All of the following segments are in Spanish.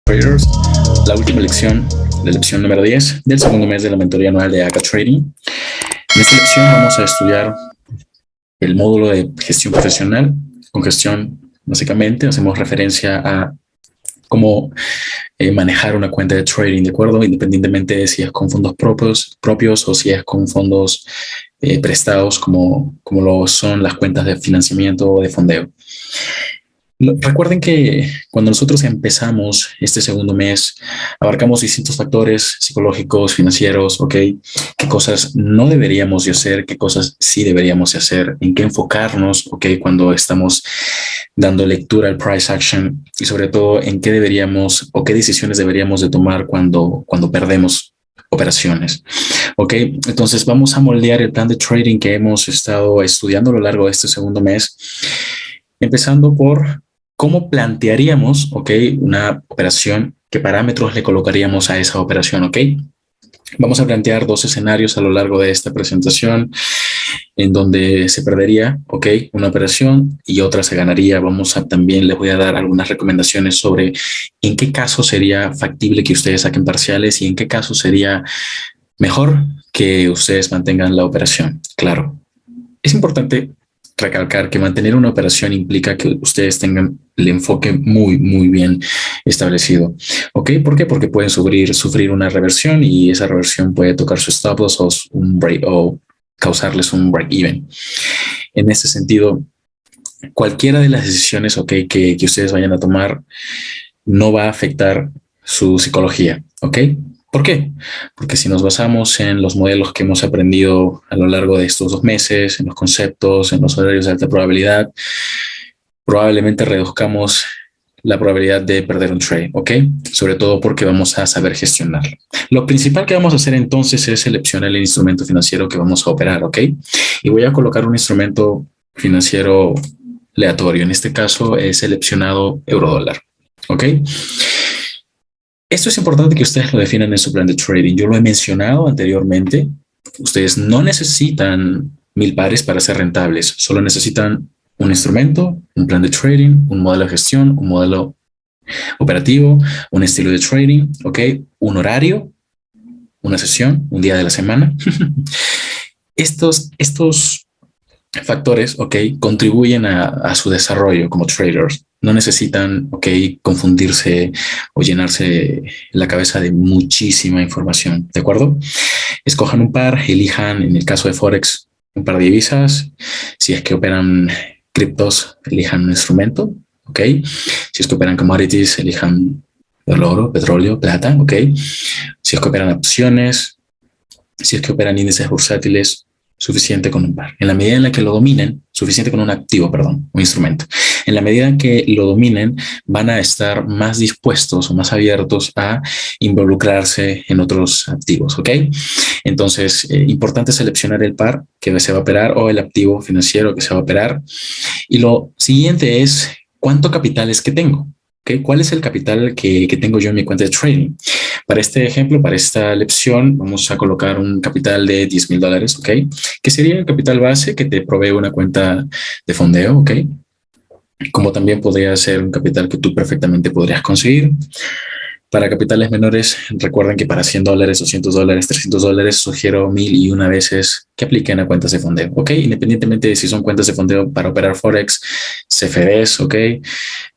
Traders, la última lección, la lección número 10 del segundo mes de la mentoría anual de ACA Trading. En esta lección vamos a estudiar el módulo de gestión profesional. Con gestión, básicamente, hacemos referencia a cómo manejar una cuenta de trading, ¿de acuerdo? Independientemente de si es con fondos propios o si es con fondos prestados, como lo son las cuentas de financiamiento o de fondeo. Recuerden que cuando nosotros empezamos este segundo mes, abarcamos distintos factores psicológicos, financieros, ¿ok? ¿Qué cosas no deberíamos de hacer? ¿Qué cosas sí deberíamos de hacer? ¿En qué enfocarnos, ¿ok? Cuando estamos dando lectura al price action y sobre todo en qué deberíamos o qué decisiones deberíamos de tomar cuando perdemos operaciones. Ok, entonces vamos a moldear el plan de trading que hemos estado estudiando a lo largo de este segundo mes, empezando por cómo plantearíamos, ok, una operación, qué parámetros le colocaríamos a esa operación, ok. Vamos a plantear dos escenarios a lo largo de esta presentación en donde se perdería, ok, una operación y otra se ganaría. También les voy a dar algunas recomendaciones sobre en qué caso sería factible que ustedes saquen parciales y en qué caso sería mejor que ustedes mantengan la operación. Claro, es importante recalcar que mantener una operación implica que ustedes tengan el enfoque muy bien establecido. ¿Ok? ¿Por qué? Porque pueden sufrir una reversión y esa reversión puede tocar su stop loss o causarles un break even. En ese sentido, cualquiera de las decisiones, ¿ok?, que ustedes vayan a tomar no va a afectar su psicología. ¿Ok? ¿Por qué? Porque si nos basamos en los modelos que hemos aprendido a lo largo de estos 2 meses, en los conceptos, en los horarios de alta probabilidad, probablemente reduzcamos la probabilidad de perder un trade, ¿ok? Sobre todo porque vamos a saber gestionarlo. Lo principal que vamos a hacer entonces es seleccionar el instrumento financiero que vamos a operar, ¿ok? Y voy a colocar un instrumento financiero aleatorio. En este caso he seleccionado eurodólar, ¿ok? Esto es importante que ustedes lo definan en su plan de trading. Yo lo he mencionado anteriormente. Ustedes no necesitan 1000 pares para ser rentables. Solo necesitan un instrumento, un plan de trading, un modelo de gestión, un modelo operativo, un estilo de trading, ¿ok? Un horario, una sesión, un día de la semana. Estos factores, ¿ok?, contribuyen a su desarrollo como traders. No necesitan, ¿ok?, confundirse o llenarse la cabeza de muchísima información, ¿de acuerdo? Escojan un par, elijan, en el caso de Forex, un par de divisas. Si es que operan criptos, elijan un instrumento, ¿ok? Si es que operan commodities, elijan el oro, petróleo, plata, ¿ok? Si es que operan opciones, si es que operan índices bursátiles, suficiente con un par. En la medida en la que lo dominen, suficiente con un activo, perdón, un instrumento. En la medida en que lo dominen, van a estar más dispuestos o más abiertos a involucrarse en otros activos, ¿ok? Entonces, importante seleccionar el par que se va a operar o el activo financiero que se va a operar. Y lo siguiente es, ¿cuánto capital es que tengo? ¿Okay? ¿Cuál es el capital que tengo yo en mi cuenta de trading? Para este ejemplo, para esta lección, vamos a colocar un capital de $10,000, ¿ok? Que sería el capital base que te provee una cuenta de fondeo, ¿ok? Como también podría ser un capital que tú perfectamente podrías conseguir. Para capitales menores, recuerden que para $100, $200, $300, sugiero 1001 veces que apliquen a cuentas de fondeo, ¿ok? Independientemente de si son cuentas de fondeo para operar Forex, CFDs, ¿ok?,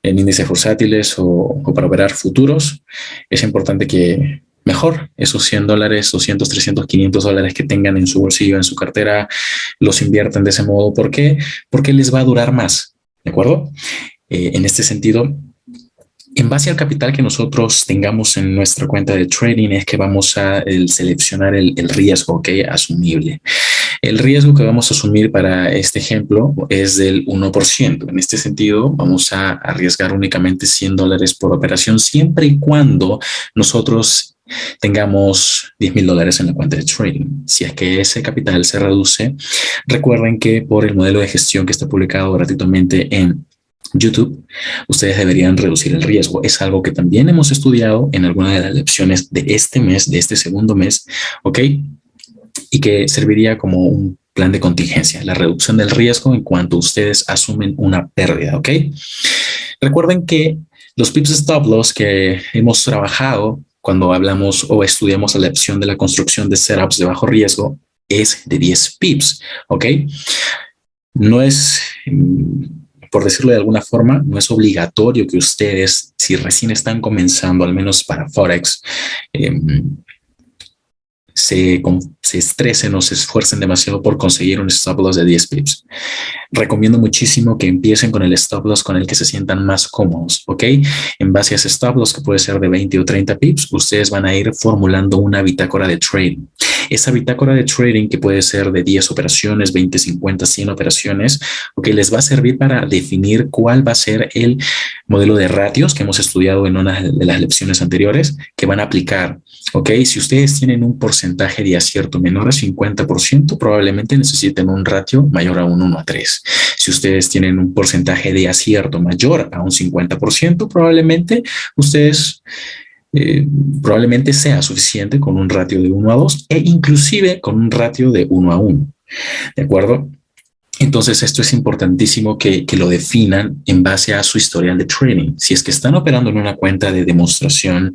en índices bursátiles o para operar futuros, es importante que mejor esos $100, $200, $300, $500 que tengan en su bolsillo, en su cartera, los inviertan de ese modo. ¿Por qué? Porque les va a durar más, ¿de acuerdo? En este sentido, en base al capital que nosotros tengamos en nuestra cuenta de trading es que vamos a seleccionar el riesgo, ¿ok?, asumible. El riesgo que vamos a asumir para este ejemplo es del 1%. En este sentido, vamos a arriesgar únicamente $100 por operación siempre y cuando nosotros tengamos $10,000 en la cuenta de trading. Si es que ese capital se reduce, recuerden que por el modelo de gestión que está publicado gratuitamente en YouTube, ustedes deberían reducir el riesgo. Es algo que también hemos estudiado en alguna de las lecciones de este mes, de este segundo mes, ¿ok? Y que serviría como un plan de contingencia, la reducción del riesgo en cuanto ustedes asumen una pérdida, ¿ok? Recuerden que Los pips stop loss que hemos trabajado cuando hablamos o estudiamos la opción de la construcción de setups de bajo riesgo es de 10 pips, ¿ok? No es, por decirlo de alguna forma, no es obligatorio que ustedes, si recién están comenzando, al menos para Forex, se estresen o se esfuercen demasiado por conseguir un stop loss de 10 pips. Recomiendo muchísimo que empiecen con el stop loss con el que se sientan más cómodos, ¿ok? En base a ese stop loss, que puede ser de 20 o 30 pips, ustedes van a ir formulando una bitácora de trading. Esa bitácora de trading, que puede ser de 10 operaciones, 20, 50, 100 operaciones, ¿ok? Les va a servir para definir cuál va a ser el modelo de ratios que hemos estudiado en una de las lecciones anteriores que van a aplicar, ¿ok? Si ustedes tienen un porcentaje de acierto menor a 50%, probablemente necesiten un ratio mayor a un 1:3. Si ustedes tienen un porcentaje de acierto mayor a un 50%, probablemente ustedes probablemente sea suficiente con un ratio de 1:2 e inclusive con un ratio de 1:1. ¿De acuerdo? Entonces, esto es importantísimo que lo definan en base a su historial de trading. Si es que están operando en una cuenta de demostración,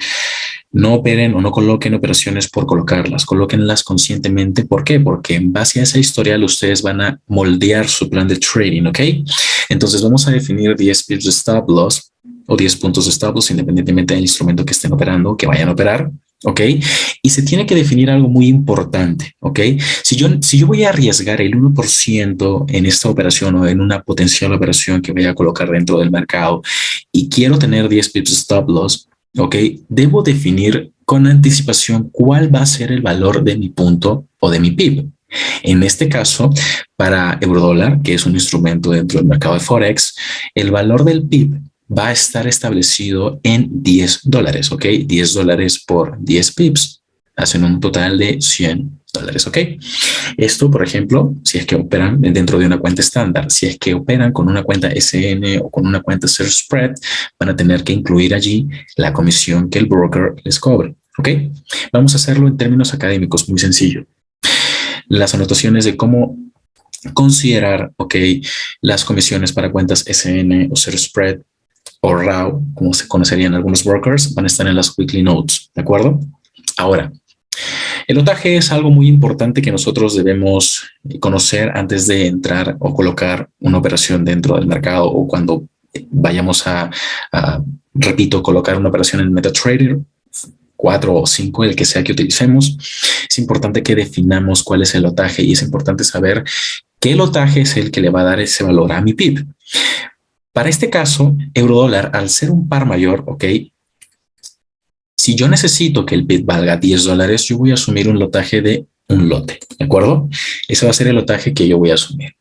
no operen o no coloquen operaciones por colocarlas, colóquenlas conscientemente. ¿Por qué? Porque en base a esa historial ustedes van a moldear su plan de trading, ¿ok? Entonces vamos a definir 10 pips de stop loss o 10 puntos de stop loss independientemente del instrumento que estén operando, que vayan a operar. ¿Ok? Y se tiene que definir algo muy importante, ¿ok? Si yo voy a arriesgar el 1% en esta operación o en una potencial operación que voy a colocar dentro del mercado y quiero tener 10 pips de stop loss, ¿ok? Debo definir con anticipación cuál va a ser el valor de mi punto o de mi PIB. En este caso, para eurodólar, que es un instrumento dentro del mercado de Forex, el valor del PIB va a estar establecido en $10, ¿ok? $10 por 10 pips hacen un total de $100, ¿ok? Esto, por ejemplo, si es que operan dentro de una cuenta estándar. Si es que operan con una cuenta SN o con una cuenta Search Spread, van a tener que incluir allí la comisión que el broker les cobre, ¿ok? Vamos a hacerlo en términos académicos, muy sencillo. Las anotaciones de cómo considerar, ¿ok?, las comisiones para cuentas SN o Search Spread o RAW, como se conocerían algunos brokers, van a estar en las weekly notes, ¿de acuerdo? Ahora, el lotaje es algo muy importante que nosotros debemos conocer antes de entrar o colocar una operación dentro del mercado o cuando vayamos repito, colocar una operación en MetaTrader 4 o 5, el que sea que utilicemos. Es importante que definamos cuál es el lotaje y es importante saber qué lotaje es el que le va a dar ese valor a mi PIB. Para este caso, eurodólar, al ser un par mayor, ¿ok? Si yo necesito que el PIB valga $10, yo voy a asumir un lotaje de un lote, ¿de acuerdo? Ese va a ser el lotaje que yo voy a asumir.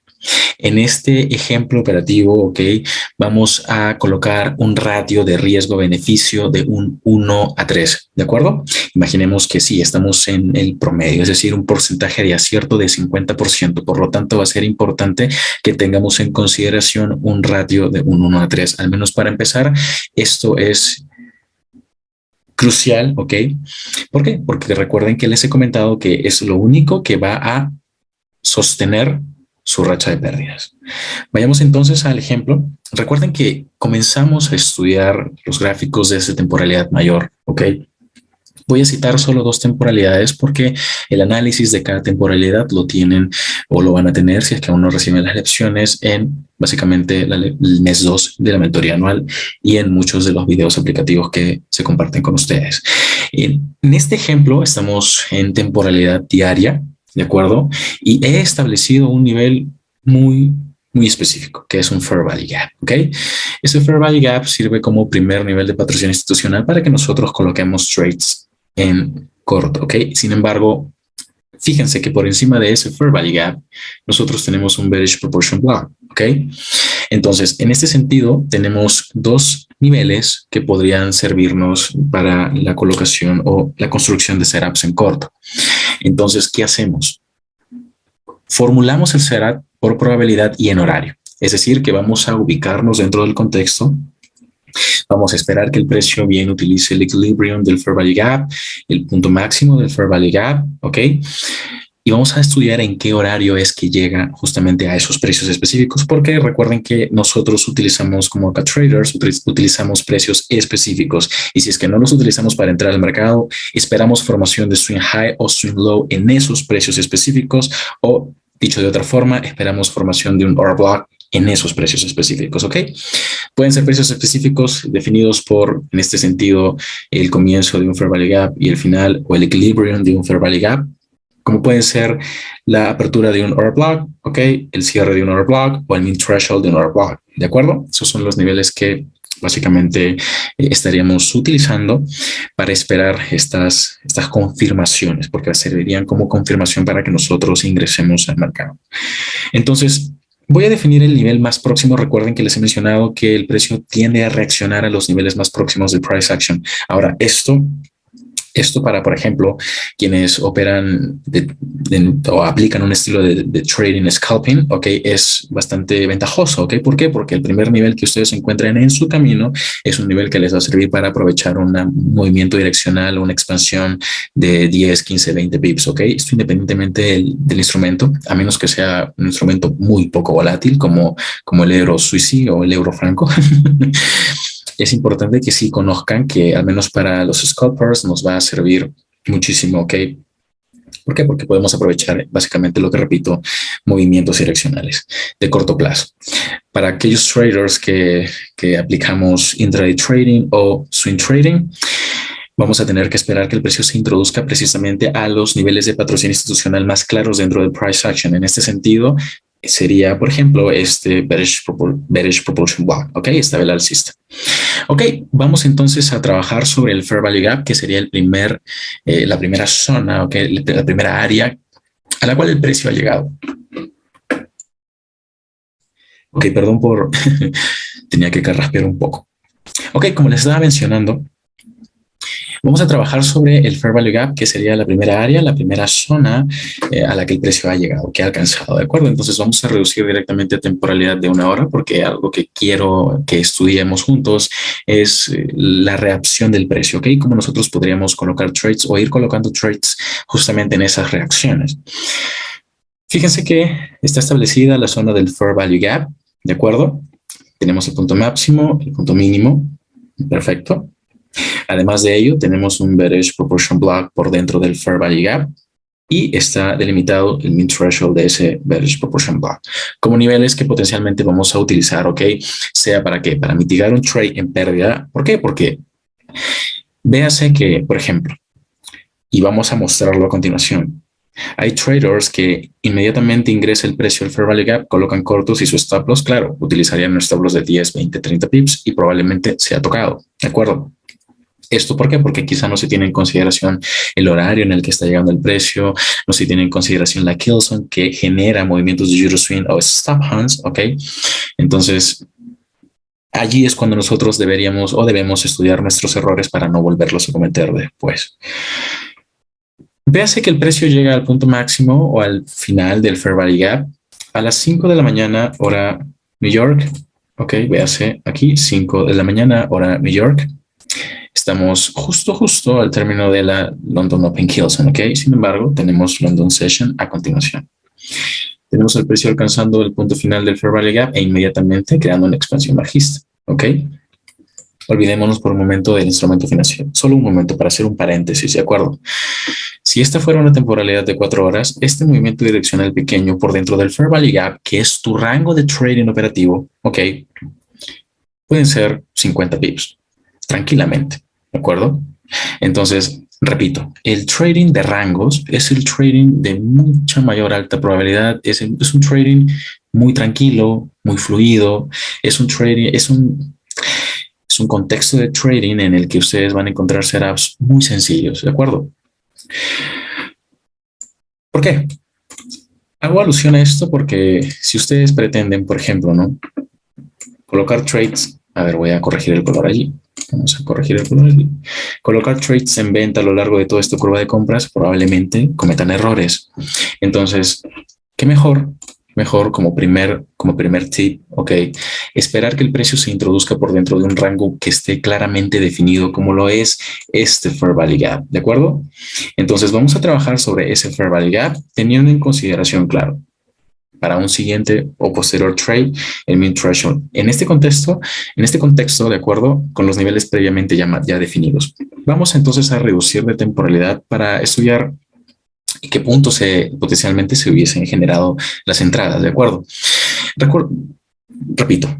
En este ejemplo operativo, ¿ok?, vamos a colocar un ratio de riesgo-beneficio de un 1:3, ¿de acuerdo? Imaginemos que sí, estamos en el promedio, es decir, un porcentaje de acierto de 50%. Por lo tanto, va a ser importante que tengamos en consideración un ratio de un 1:3. Al menos para empezar, esto es crucial, ¿ok? ¿Por qué? Porque recuerden que les he comentado que es lo único que va a sostener su racha de pérdidas. Vayamos entonces al ejemplo. Recuerden que comenzamos a estudiar los gráficos desde temporalidad mayor, ¿ok? Voy a citar solo 2 temporalidades porque el análisis de cada temporalidad lo tienen o lo van a tener si es que aún no reciben las lecciones en básicamente el mes 2 de la mentoría anual y en muchos de los videos aplicativos que se comparten con ustedes. En este ejemplo estamos en temporalidad diaria, ¿de acuerdo? Y he establecido un nivel muy específico, que es un Fair Value Gap, ¿ok? Ese Fair Value Gap sirve como primer nivel de patrocinio institucional para que nosotros coloquemos trades en corto, ¿ok? Sin embargo, fíjense que por encima de ese Fair Value Gap, nosotros tenemos un Bearish Proportion Block, ¿ok? Entonces, en este sentido, tenemos 2 niveles que podrían servirnos para la colocación o la construcción de setups en corto. Entonces, ¿qué hacemos? Formulamos el setup por probabilidad y en horario. Es decir, que vamos a ubicarnos dentro del contexto. Vamos a esperar que el precio bien utilice el equilibrium del Fair Value Gap, el punto máximo del Fair Value Gap, ¿ok? y vamos a estudiar en qué horario es que llega justamente a esos precios específicos, porque recuerden que nosotros utilizamos como acá traders, utilizamos precios específicos, y si es que no los utilizamos para entrar al mercado, esperamos formación de swing high o swing low en esos precios específicos, o dicho de otra forma, esperamos formación de un order block en esos precios específicos, ¿ok? Pueden ser precios específicos definidos por, en este sentido, el comienzo de un Fair Value Gap y el final o el equilibrium de un Fair Value Gap, como puede ser la apertura de un order block, ¿ok? El cierre de un order block o el mean threshold de un order block, ¿de acuerdo? Esos son los niveles que básicamente estaríamos utilizando para esperar estas confirmaciones, porque servirían como confirmación para que nosotros ingresemos al mercado. Entonces, voy a definir el nivel más próximo. Recuerden que les he mencionado que el precio tiende a reaccionar a los niveles más próximos del price action. Ahora, esto para, por ejemplo, quienes operan o aplican un estilo de trading scalping, ¿ok? Es bastante ventajoso, ¿ok? ¿Por qué? Porque el primer nivel que ustedes encuentran en su camino es un nivel que les va a servir para aprovechar un movimiento direccional o una expansión de 10, 15, 20 pips, ¿ok? Esto independientemente del instrumento, a menos que sea un instrumento muy poco volátil como el euro suizo o el euro franco. Es importante que sí conozcan que al menos para los scalpers nos va a servir muchísimo, ¿ok? ¿Por qué? Porque podemos aprovechar básicamente lo que repito, movimientos direccionales de corto plazo. Para aquellos traders que aplicamos intraday trading o swing trading, vamos a tener que esperar que el precio se introduzca precisamente a los niveles de patrocinio institucional más claros dentro del price action. En este sentido, sería, por ejemplo, este bearish propulsion block, ¿ok? Esta vela alcista. Ok, vamos entonces a trabajar sobre el Fair Value Gap, que sería la primera zona, ¿ok? La primera área a la cual el precio ha llegado. Ok, perdón por... tenía que carraspear un poco. Ok, como les estaba mencionando, vamos a trabajar sobre el Fair Value Gap, que sería la primera área, la primera zona a la que el precio ha llegado, que ha alcanzado, ¿de acuerdo? Entonces vamos a reducir directamente a temporalidad de 1 hora, porque algo que quiero que estudiemos juntos es la reacción del precio, ¿ok? Cómo nosotros podríamos colocar trades o ir colocando trades justamente en esas reacciones. Fíjense que está establecida la zona del Fair Value Gap, ¿de acuerdo? Tenemos el punto máximo, el punto mínimo, perfecto. Además de ello, tenemos un bearish proportion block por dentro del Fair Value Gap y está delimitado el mean threshold de ese bearish proportion block como niveles que potencialmente vamos a utilizar, ¿ok? Sea para qué, para mitigar un trade en pérdida. ¿Por qué? Porque véase que, por ejemplo, y vamos a mostrarlo a continuación, hay traders que inmediatamente ingresa el precio del Fair Value Gap, colocan cortos y su stop loss, claro, utilizarían un stop loss de 10, 20, 30 pips y probablemente se ha tocado, ¿de acuerdo? ¿Esto por qué? Porque quizá no se tiene en consideración el horario en el que está llegando el precio, no se tiene en consideración la kill zone que genera movimientos de euro swing o stop hunts, ¿ok? Entonces, allí es cuando nosotros debemos estudiar nuestros errores para no volverlos a cometer después. Véase que el precio llega al punto máximo o al final del Fair Value Gap a las 5 de la mañana, hora New York. Ok, véase aquí, 5 de la mañana, hora New York. Estamos justo al término de la London Open Kill Zone, ¿ok? Sin embargo, tenemos London Session a continuación. Tenemos el precio alcanzando el punto final del Fair Value Gap e inmediatamente creando una expansión bajista, ¿ok? Olvidémonos por un momento del instrumento financiero. Solo un momento para hacer un paréntesis, ¿de acuerdo? Si esta fuera una temporalidad de 4 horas, este movimiento direccional pequeño por dentro del Fair Value Gap, que es tu rango de trading operativo, ¿ok? Pueden ser 50 pips, tranquilamente, ¿de acuerdo? Entonces, repito, el trading de rangos es el trading de mucha mayor alta probabilidad, es un trading muy tranquilo, muy fluido, es un contexto de trading en el que ustedes van a encontrar setups muy sencillos, ¿de acuerdo? ¿Por qué? Hago alusión a esto porque si ustedes pretenden, por ejemplo, ¿no? Colocar trades, a ver, voy a corregir el color allí. Vamos a corregir el color allí. Colocar trades en venta a lo largo de toda esta curva de compras, probablemente cometan errores. Entonces, ¿qué mejor mejor como primer tip, ok, esperar que el precio se introduzca por dentro de un rango que esté claramente definido, como lo es este Fair Value Gap, ¿de acuerdo? Entonces vamos a trabajar sobre ese Fair Value Gap teniendo en consideración, claro, para un siguiente o posterior trade, el mean threshold. En este contexto, de acuerdo con los niveles previamente ya definidos. Vamos entonces a reducir de temporalidad para estudiar y qué puntos potencialmente se hubiesen generado las entradas, ¿de acuerdo? Repito,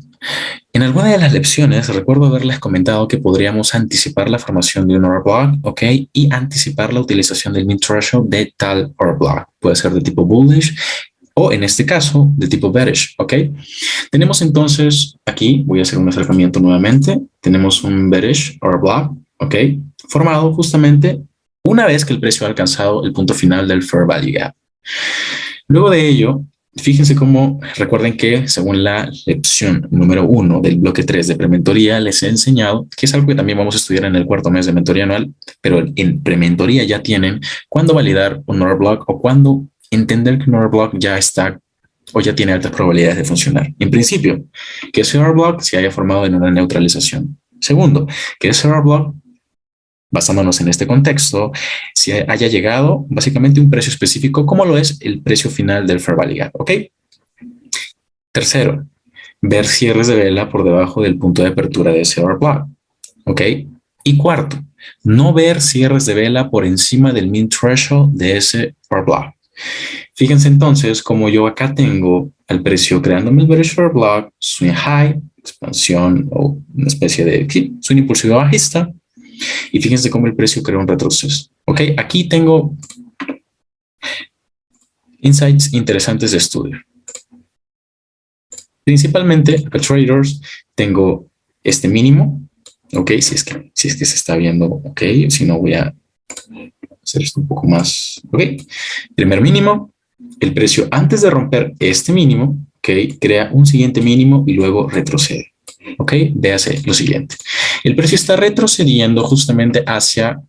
en alguna de las lecciones recuerdo haberles comentado que podríamos anticipar la formación de un order block, ¿ok? Y anticipar la utilización del mean threshold de tal order block. Puede ser de tipo bullish o en este caso de tipo bearish, ¿ok? Tenemos entonces aquí, voy a hacer un acercamiento nuevamente, tenemos un bearish order block, ¿ok? Formado justamente una vez que el precio ha alcanzado el punto final del Fair Value Gap. Luego de ello, fíjense cómo, recuerden que según la lección número 1 del bloque 3 de prementoría, les he enseñado, que es algo que también vamos a estudiar en el cuarto mes de mentoría anual, pero en prementoría ya tienen cuándo validar un order block o cuándo entender que un order block ya está o ya tiene altas probabilidades de funcionar. En principio, que ese order block se haya formado en una neutralización. Segundo, que ese order block, basándonos en este contexto, si haya llegado básicamente un precio específico, como lo es el precio final del Fair Value Gap, ¿ok? Tercero, ver cierres de vela por debajo del punto de apertura de ese order block, ¿ok? Y cuarto, no ver cierres de vela por encima del mean threshold de ese order block. Fíjense entonces como yo acá tengo el precio creándome el bearish order block, swing high, expansión o una especie de swing impulsivo bajista. Y fíjense cómo el precio crea un retroceso. Ok, aquí tengo insights interesantes de estudio. Principalmente, para traders, tengo este mínimo. Ok, si es que se está viendo, ok, si no voy a hacer esto un poco más. Ok, primer mínimo, el precio antes de romper este mínimo, ok, crea un siguiente mínimo y luego retrocede. Ok, véase lo siguiente. El precio está retrocediendo justamente hacia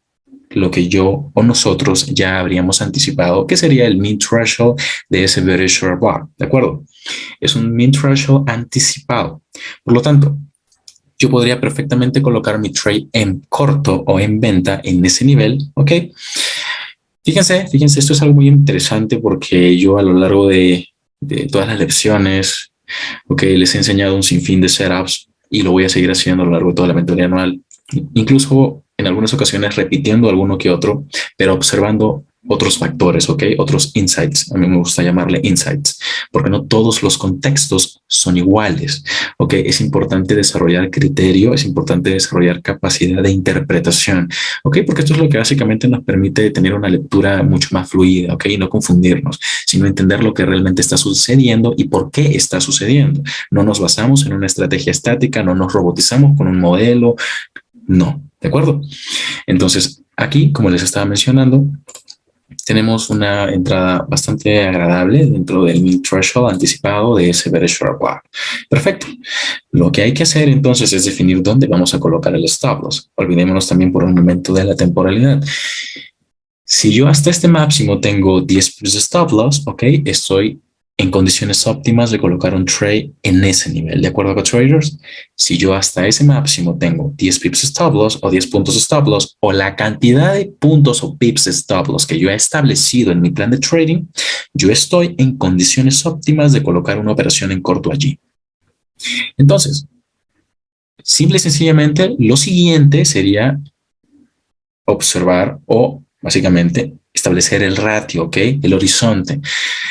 lo que yo o nosotros ya habríamos anticipado, que sería el mean threshold de ese bearish order block, ¿de acuerdo? Es un mean threshold anticipado. Por lo tanto, yo podría perfectamente colocar mi trade en corto o en venta en ese nivel, ¿ok? Fíjense, esto es algo muy interesante porque yo a lo largo de todas las lecciones, ok, les he enseñado un sinfín de setups y lo voy a seguir haciendo a lo largo de toda la mentoría anual, incluso en algunas ocasiones repitiendo alguno que otro, pero observando otros factores, ¿ok? Otros insights. A mí me gusta llamarle insights, porque no todos los contextos son iguales, ¿ok? Es importante desarrollar criterio, es importante desarrollar capacidad de interpretación, ¿ok? Porque esto es lo que básicamente nos permite tener una lectura mucho más fluida, ¿ok? Y no confundirnos, sino entender lo que realmente está sucediendo y por qué está sucediendo. No nos basamos en una estrategia estática, no nos robotizamos con un modelo, no, ¿de acuerdo? Entonces, aquí, como les estaba mencionando, tenemos una entrada bastante agradable dentro del mean threshold anticipado de ese bearish order block. Perfecto. Lo que hay que hacer entonces es definir dónde vamos a colocar el stop loss. Olvidémonos también por un momento de la temporalidad. Si yo hasta este máximo tengo 10 pips de stop loss, ok, estoy en condiciones óptimas de colocar un trade en ese nivel, ¿de acuerdo con traders? Si yo hasta ese máximo tengo 10 pips stop loss o 10 puntos stop loss o la cantidad de puntos o pips stop loss que yo he establecido en mi plan de trading, yo estoy en condiciones óptimas de colocar una operación en corto allí. Entonces, simple y sencillamente, lo siguiente sería observar o básicamente establecer el ratio, ¿ok? El horizonte.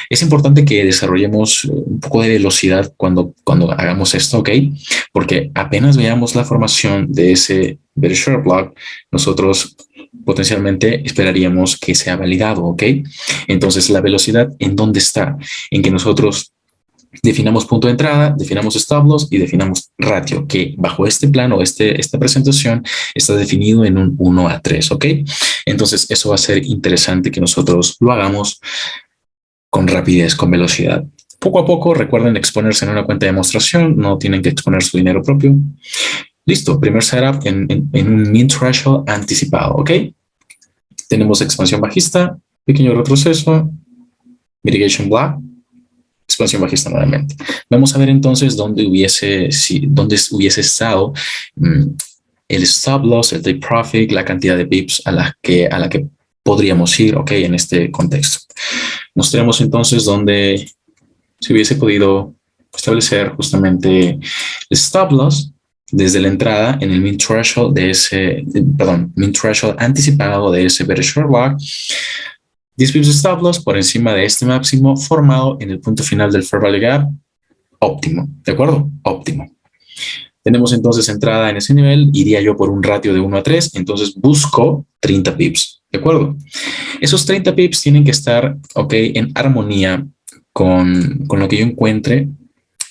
Es importante que desarrollemos un poco de velocidad cuando hagamos esto, ¿ok? Porque apenas veamos la formación de ese bearish order block, nosotros potencialmente esperaríamos que sea validado, ¿ok? Entonces, la velocidad, ¿en dónde está? En que nosotros definamos punto de entrada, definamos stop loss y definamos ratio, que bajo este plano, esta presentación está definido en un 1:3, ¿ok? Entonces, eso va a ser interesante que nosotros lo hagamos con rapidez, con velocidad. Poco a poco, recuerden exponerse en una cuenta de demostración, no tienen que exponer su dinero propio. Listo, primer setup en un mean threshold anticipado, ¿ok? Tenemos expansión bajista, pequeño retroceso, mitigation black, expansión bajista nuevamente. Vamos a ver entonces dónde hubiese estado mm, el stop loss, el take profit, la cantidad de pips a la que podríamos ir, ok, en este contexto. Mostremos entonces dónde se hubiese podido establecer justamente el stop loss desde la entrada en el min threshold de ese, perdón, min threshold anticipado de ese bearish short block. 10 pips de stop loss por encima de este máximo formado en el punto final del fair value gap óptimo, ¿de acuerdo? Óptimo. Tenemos entonces entrada en ese nivel, iría yo por un ratio de 1 a 3, entonces busco 30 pips, ¿de acuerdo? Esos 30 pips tienen que estar, ok, en armonía con lo que yo encuentre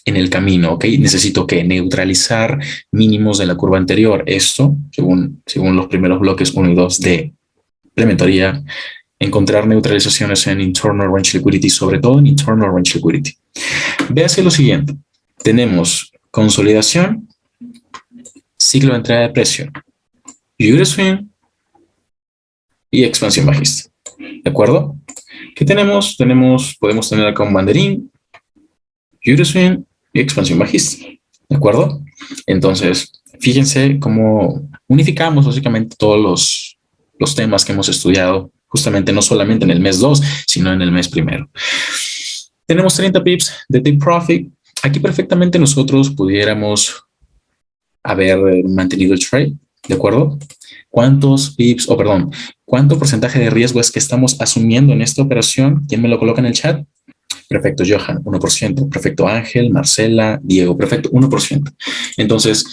en el camino, ok. Necesito que neutralizar mínimos de la curva anterior. Esto, según los primeros bloques 1 y 2 de implementaría, encontrar neutralizaciones en internal range liquidity, sobre todo en internal range liquidity. Véase lo siguiente. Tenemos consolidación, ciclo de entrada de precio, Swing y expansión bajista. ¿De acuerdo? ¿Qué tenemos? Podemos tener acá un banderín, Swing y expansión bajista. ¿De acuerdo? Entonces, fíjense cómo unificamos básicamente todos los temas que hemos estudiado, justamente no solamente en el mes 2, sino en el mes primero. Tenemos 30 pips de take profit. Aquí perfectamente nosotros pudiéramos haber mantenido el trade, ¿de acuerdo? ¿Cuántos pips, cuánto porcentaje de riesgo es que estamos asumiendo en esta operación? ¿Quién me lo coloca en el chat? Perfecto, Johan, 1%. Perfecto, Ángel, Marcela, Diego, perfecto, 1%. Entonces,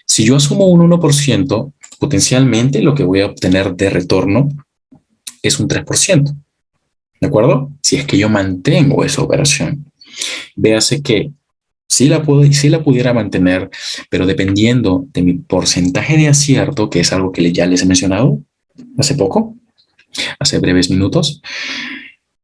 si yo asumo un 1%, potencialmente lo que voy a obtener de retorno es un 3%. ¿De acuerdo? Si es que yo mantengo esa operación. Véase que sí la pudiera mantener, pero dependiendo de mi porcentaje de acierto, que es algo que ya les he mencionado hace poco, hace breves minutos,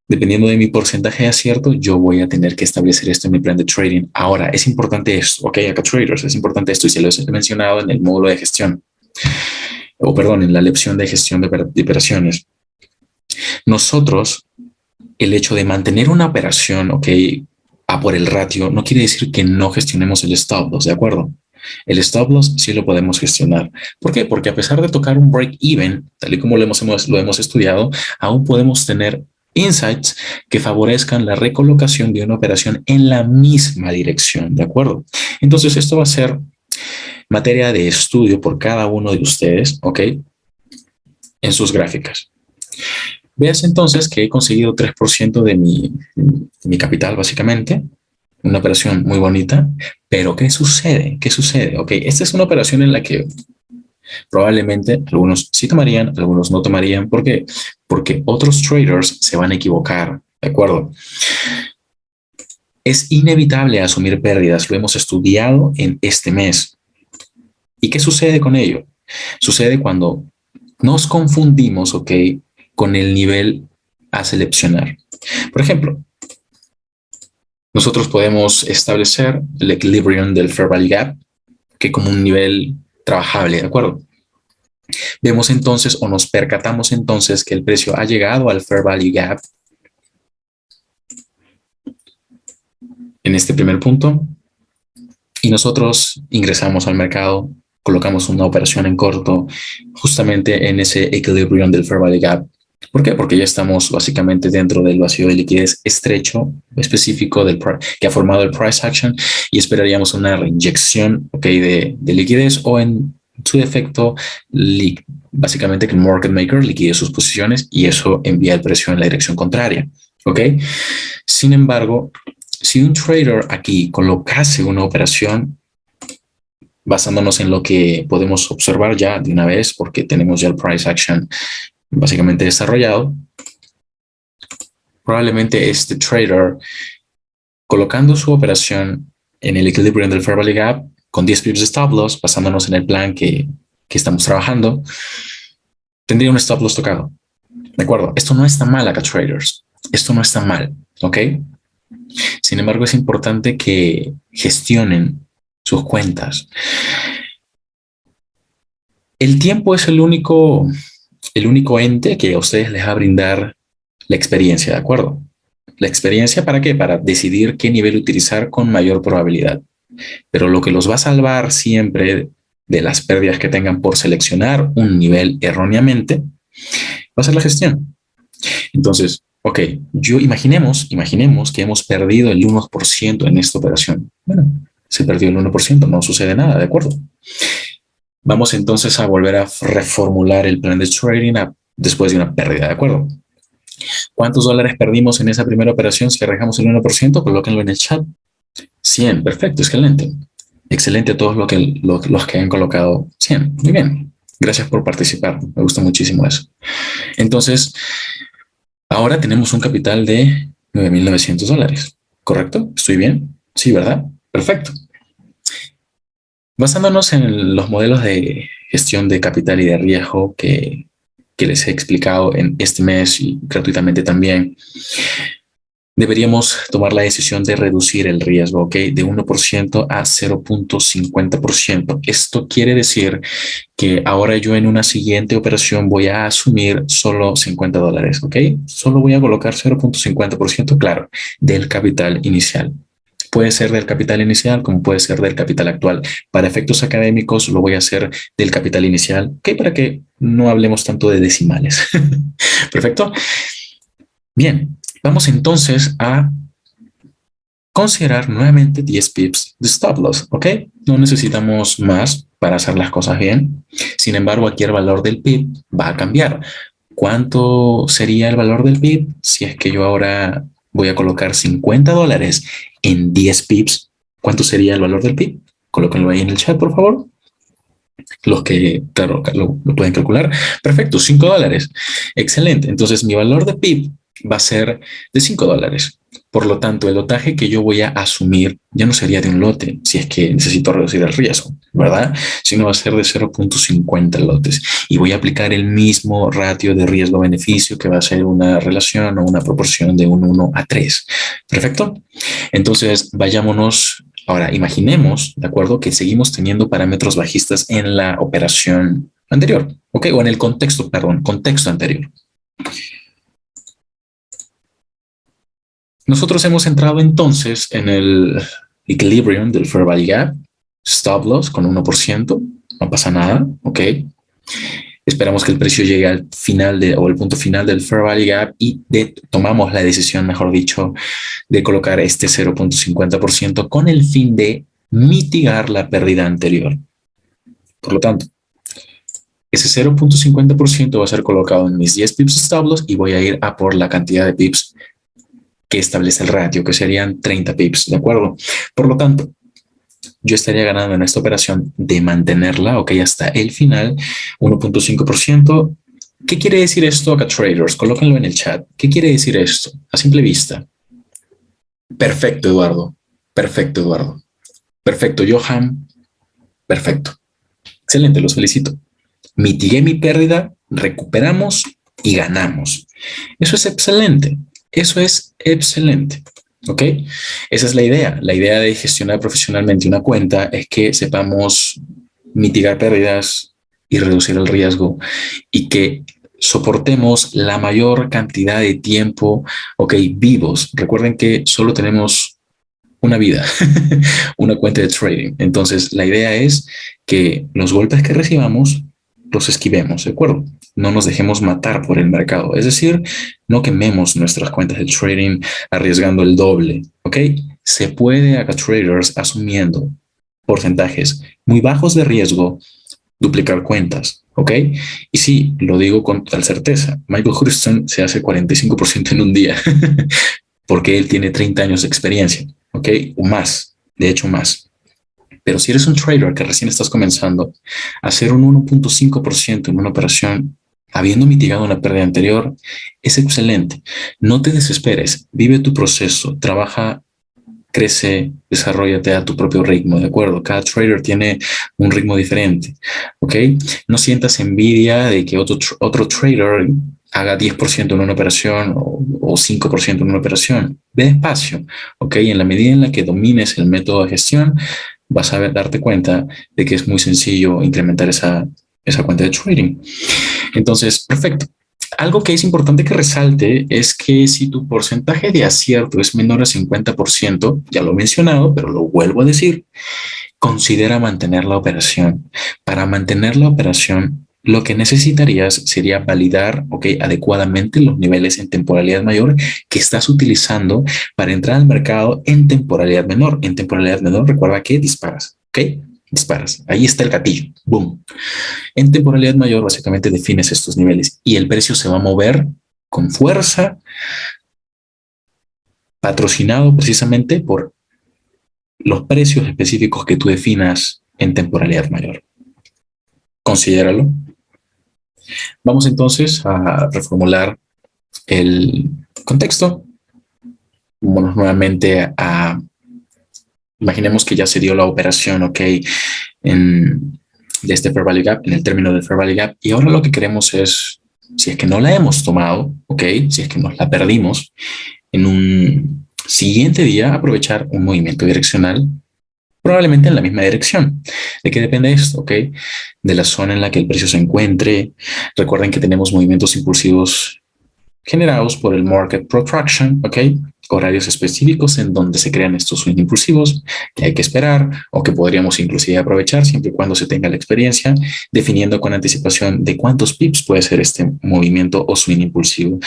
dependiendo de mi porcentaje de acierto, yo voy a tener que establecer esto en mi plan de trading. Ahora, es importante esto, ok, acá traders, es importante esto y se lo he mencionado en el módulo de gestión, en la lección de gestión de operaciones. Nosotros, el hecho de mantener una operación, ok, a por el ratio, no quiere decir que no gestionemos el stop loss, ¿de acuerdo? El stop loss sí lo podemos gestionar. ¿Por qué? Porque a pesar de tocar un break even, tal y como lo hemos estudiado, aún podemos tener insights que favorezcan la recolocación de una operación en la misma dirección, ¿de acuerdo? Entonces esto va a ser materia de estudio por cada uno de ustedes, ¿ok? En sus gráficas. Veas entonces que he conseguido 3% de mi capital, básicamente. Una operación muy bonita. Pero ¿qué sucede? ¿Qué sucede? Ok, esta es una operación en la que probablemente algunos sí tomarían, algunos no tomarían. ¿Por qué? Porque otros traders se van a equivocar, ¿de acuerdo? Es inevitable asumir pérdidas. Lo hemos estudiado en este mes. ¿Y qué sucede con ello? Sucede cuando nos confundimos, ok, con el nivel a seleccionar. Por ejemplo, nosotros podemos establecer el equilibrium del fair value gap, que como un nivel trabajable, ¿de acuerdo? Vemos entonces o nos percatamos entonces que el precio ha llegado al fair value gap en este primer punto y nosotros ingresamos al mercado, colocamos una operación en corto justamente en ese equilibrium del fair value gap. ¿Por qué? Porque ya estamos básicamente dentro del vacío de liquidez estrecho específico que ha formado el price action y esperaríamos una reinyección, okay, de liquidez o en su defecto básicamente que el market maker liquide sus posiciones y eso envía el precio en la dirección contraria. ¿Ok? Sin embargo, si un trader aquí colocase una operación basándonos en lo que podemos observar ya de una vez porque tenemos ya el price action básicamente desarrollado, probablemente este trader colocando su operación en el equilibrium del fair value gap con 10 pips de stop loss, basándonos en el plan que estamos trabajando, tendría un stop loss tocado. ¿De acuerdo? Esto no está mal acá, traders. Esto no está mal, ¿ok? Sin embargo, es importante que gestionen sus cuentas. El tiempo es el único ente que a ustedes les va a brindar la experiencia, ¿de acuerdo? La experiencia, ¿para qué? Para decidir qué nivel utilizar con mayor probabilidad. Pero lo que los va a salvar siempre de las pérdidas que tengan por seleccionar un nivel erróneamente va a ser la gestión. Entonces, ok, imaginemos que hemos perdido el 1% en esta operación. Bueno, se perdió el 1%, no sucede nada, ¿de acuerdo? Vamos entonces a volver a reformular el plan de trading después de una pérdida, ¿de acuerdo? ¿Cuántos dólares perdimos en esa primera operación si arrojamos el 1%? Colóquenlo en el chat. 100, perfecto, excelente. Excelente a todos los que han colocado 100. Muy bien. Gracias por participar. Me gusta muchísimo eso. Entonces, ahora tenemos un capital de $9,900. ¿Correcto? ¿Estoy bien? Sí, ¿verdad? Perfecto. Basándonos en los modelos de gestión de capital y de riesgo que les he explicado en este mes y gratuitamente también, deberíamos tomar la decisión de reducir el riesgo, ¿ok? De 1% a 0,50%. Esto quiere decir que ahora yo en una siguiente operación voy a asumir solo $50, ¿ok? Solo voy a colocar 0,50%, claro, del capital inicial. Puede ser del capital inicial como puede ser del capital actual. Para efectos académicos lo voy a hacer del capital inicial, ¿ok? Para que no hablemos tanto de decimales. Perfecto. Bien, vamos entonces a considerar nuevamente 10 pips de stop loss, ¿ok? No necesitamos más para hacer las cosas bien. Sin embargo, aquí el valor del pip va a cambiar. ¿Cuánto sería el valor del pip si es que yo ahora voy a colocar $50 en 10 pips? ¿Cuánto sería el valor del pip? Colóquenlo ahí en el chat, por favor. Los que, claro, lo pueden calcular. Perfecto, $5. Excelente. Entonces, mi valor de pip va a ser de $5. Por lo tanto, el lotaje que yo voy a asumir ya no sería de un lote, si es que necesito reducir el riesgo, ¿verdad? Sino va a ser de 0,50 lotes. Y voy a aplicar el mismo ratio de riesgo-beneficio, que va a ser una relación o una proporción de un 1 a 3. ¿Perfecto? Entonces, vayámonos. Ahora, imaginemos, ¿de acuerdo? Que seguimos teniendo parámetros bajistas en la operación anterior, ¿ok? O en el contexto, perdón, contexto anterior. Nosotros hemos entrado entonces en el equilibrium del Fair Value Gap, stop loss con 1%, no pasa nada, ¿ok? Esperamos que el precio llegue al final o el punto final del Fair Value Gap y tomamos la decisión, mejor dicho, de colocar este 0,50% con el fin de mitigar la pérdida anterior. Por lo tanto, ese 0,50% va a ser colocado en mis 10 pips stop loss y voy a ir a por la cantidad de pips que establece el ratio, que serían 30 pips, ¿de acuerdo? Por lo tanto, yo estaría ganando en esta operación de mantenerla, ok, hasta el final, 1,5%. ¿Qué quiere decir esto acá, traders? Colóquenlo en el chat. ¿Qué quiere decir esto? A simple vista. Perfecto, Eduardo. Perfecto, Eduardo. Perfecto, Johan. Perfecto. Excelente, los felicito. Mitigué mi pérdida, recuperamos y ganamos. Eso es excelente. Eso es excelente. ¿Ok? Esa es la idea. La idea de gestionar profesionalmente una cuenta es que sepamos mitigar pérdidas y reducir el riesgo y que soportemos la mayor cantidad de tiempo, ok, vivos. Recuerden que solo tenemos una vida, una cuenta de trading. Entonces, la idea es que los golpes que recibamos los esquivemos, ¿de acuerdo? No nos dejemos matar por el mercado. Es decir, no quememos nuestras cuentas de trading arriesgando el doble, ¿ok? Se puede acá, traders, asumiendo porcentajes muy bajos de riesgo, duplicar cuentas, ¿ok? Y sí, lo digo con total certeza. Michael Hursten se hace 45% en un día porque él tiene 30 años de experiencia, ¿ok? O más, de hecho más. Pero si eres un trader que recién estás comenzando, hacer un 1,5% en una operación habiendo mitigado una pérdida anterior es excelente. No te desesperes, vive tu proceso, trabaja, crece, desarrollate a tu propio ritmo, ¿de acuerdo? Cada trader tiene un ritmo diferente, ¿ok? No sientas envidia de que otro trader haga 10% en una operación o 5% en una operación. Ve despacio, ¿ok? En la medida en la que domines el método de gestión, vas a darte cuenta de que es muy sencillo incrementar esa cuenta de trading. Entonces, perfecto. Algo que es importante que resalte es que si tu porcentaje de acierto es menor al 50%, ya lo he mencionado, pero lo vuelvo a decir, considera mantener la operación. Para mantener la operación, lo que necesitarías sería validar, adecuadamente los niveles en temporalidad mayor que estás utilizando para entrar al mercado en temporalidad menor. En temporalidad menor, recuerda que disparas, ¿ok? Disparas. Ahí está el gatillo. Boom. En temporalidad mayor, básicamente defines estos niveles y el precio se va a mover con fuerza, patrocinado precisamente por los precios específicos que tú definas en temporalidad mayor. Considéralo. Vamos entonces a reformular el contexto. Vamos nuevamente a, imaginemos que ya se dio la operación, de este Fair Value Gap, en el término del Fair Value Gap, y ahora lo que queremos es, si es que no la hemos tomado, si es que nos la perdimos, en un siguiente día aprovechar un movimiento direccional probablemente en la misma dirección. ¿De qué depende esto? De la zona en la que el precio se encuentre. Recuerden que tenemos movimientos impulsivos generados por el market protraction, horarios específicos en donde se crean estos swing impulsivos que hay que esperar o que podríamos inclusive aprovechar siempre y cuando se tenga la experiencia, definiendo con anticipación de cuántos pips puede ser este movimiento o swing impulsivo,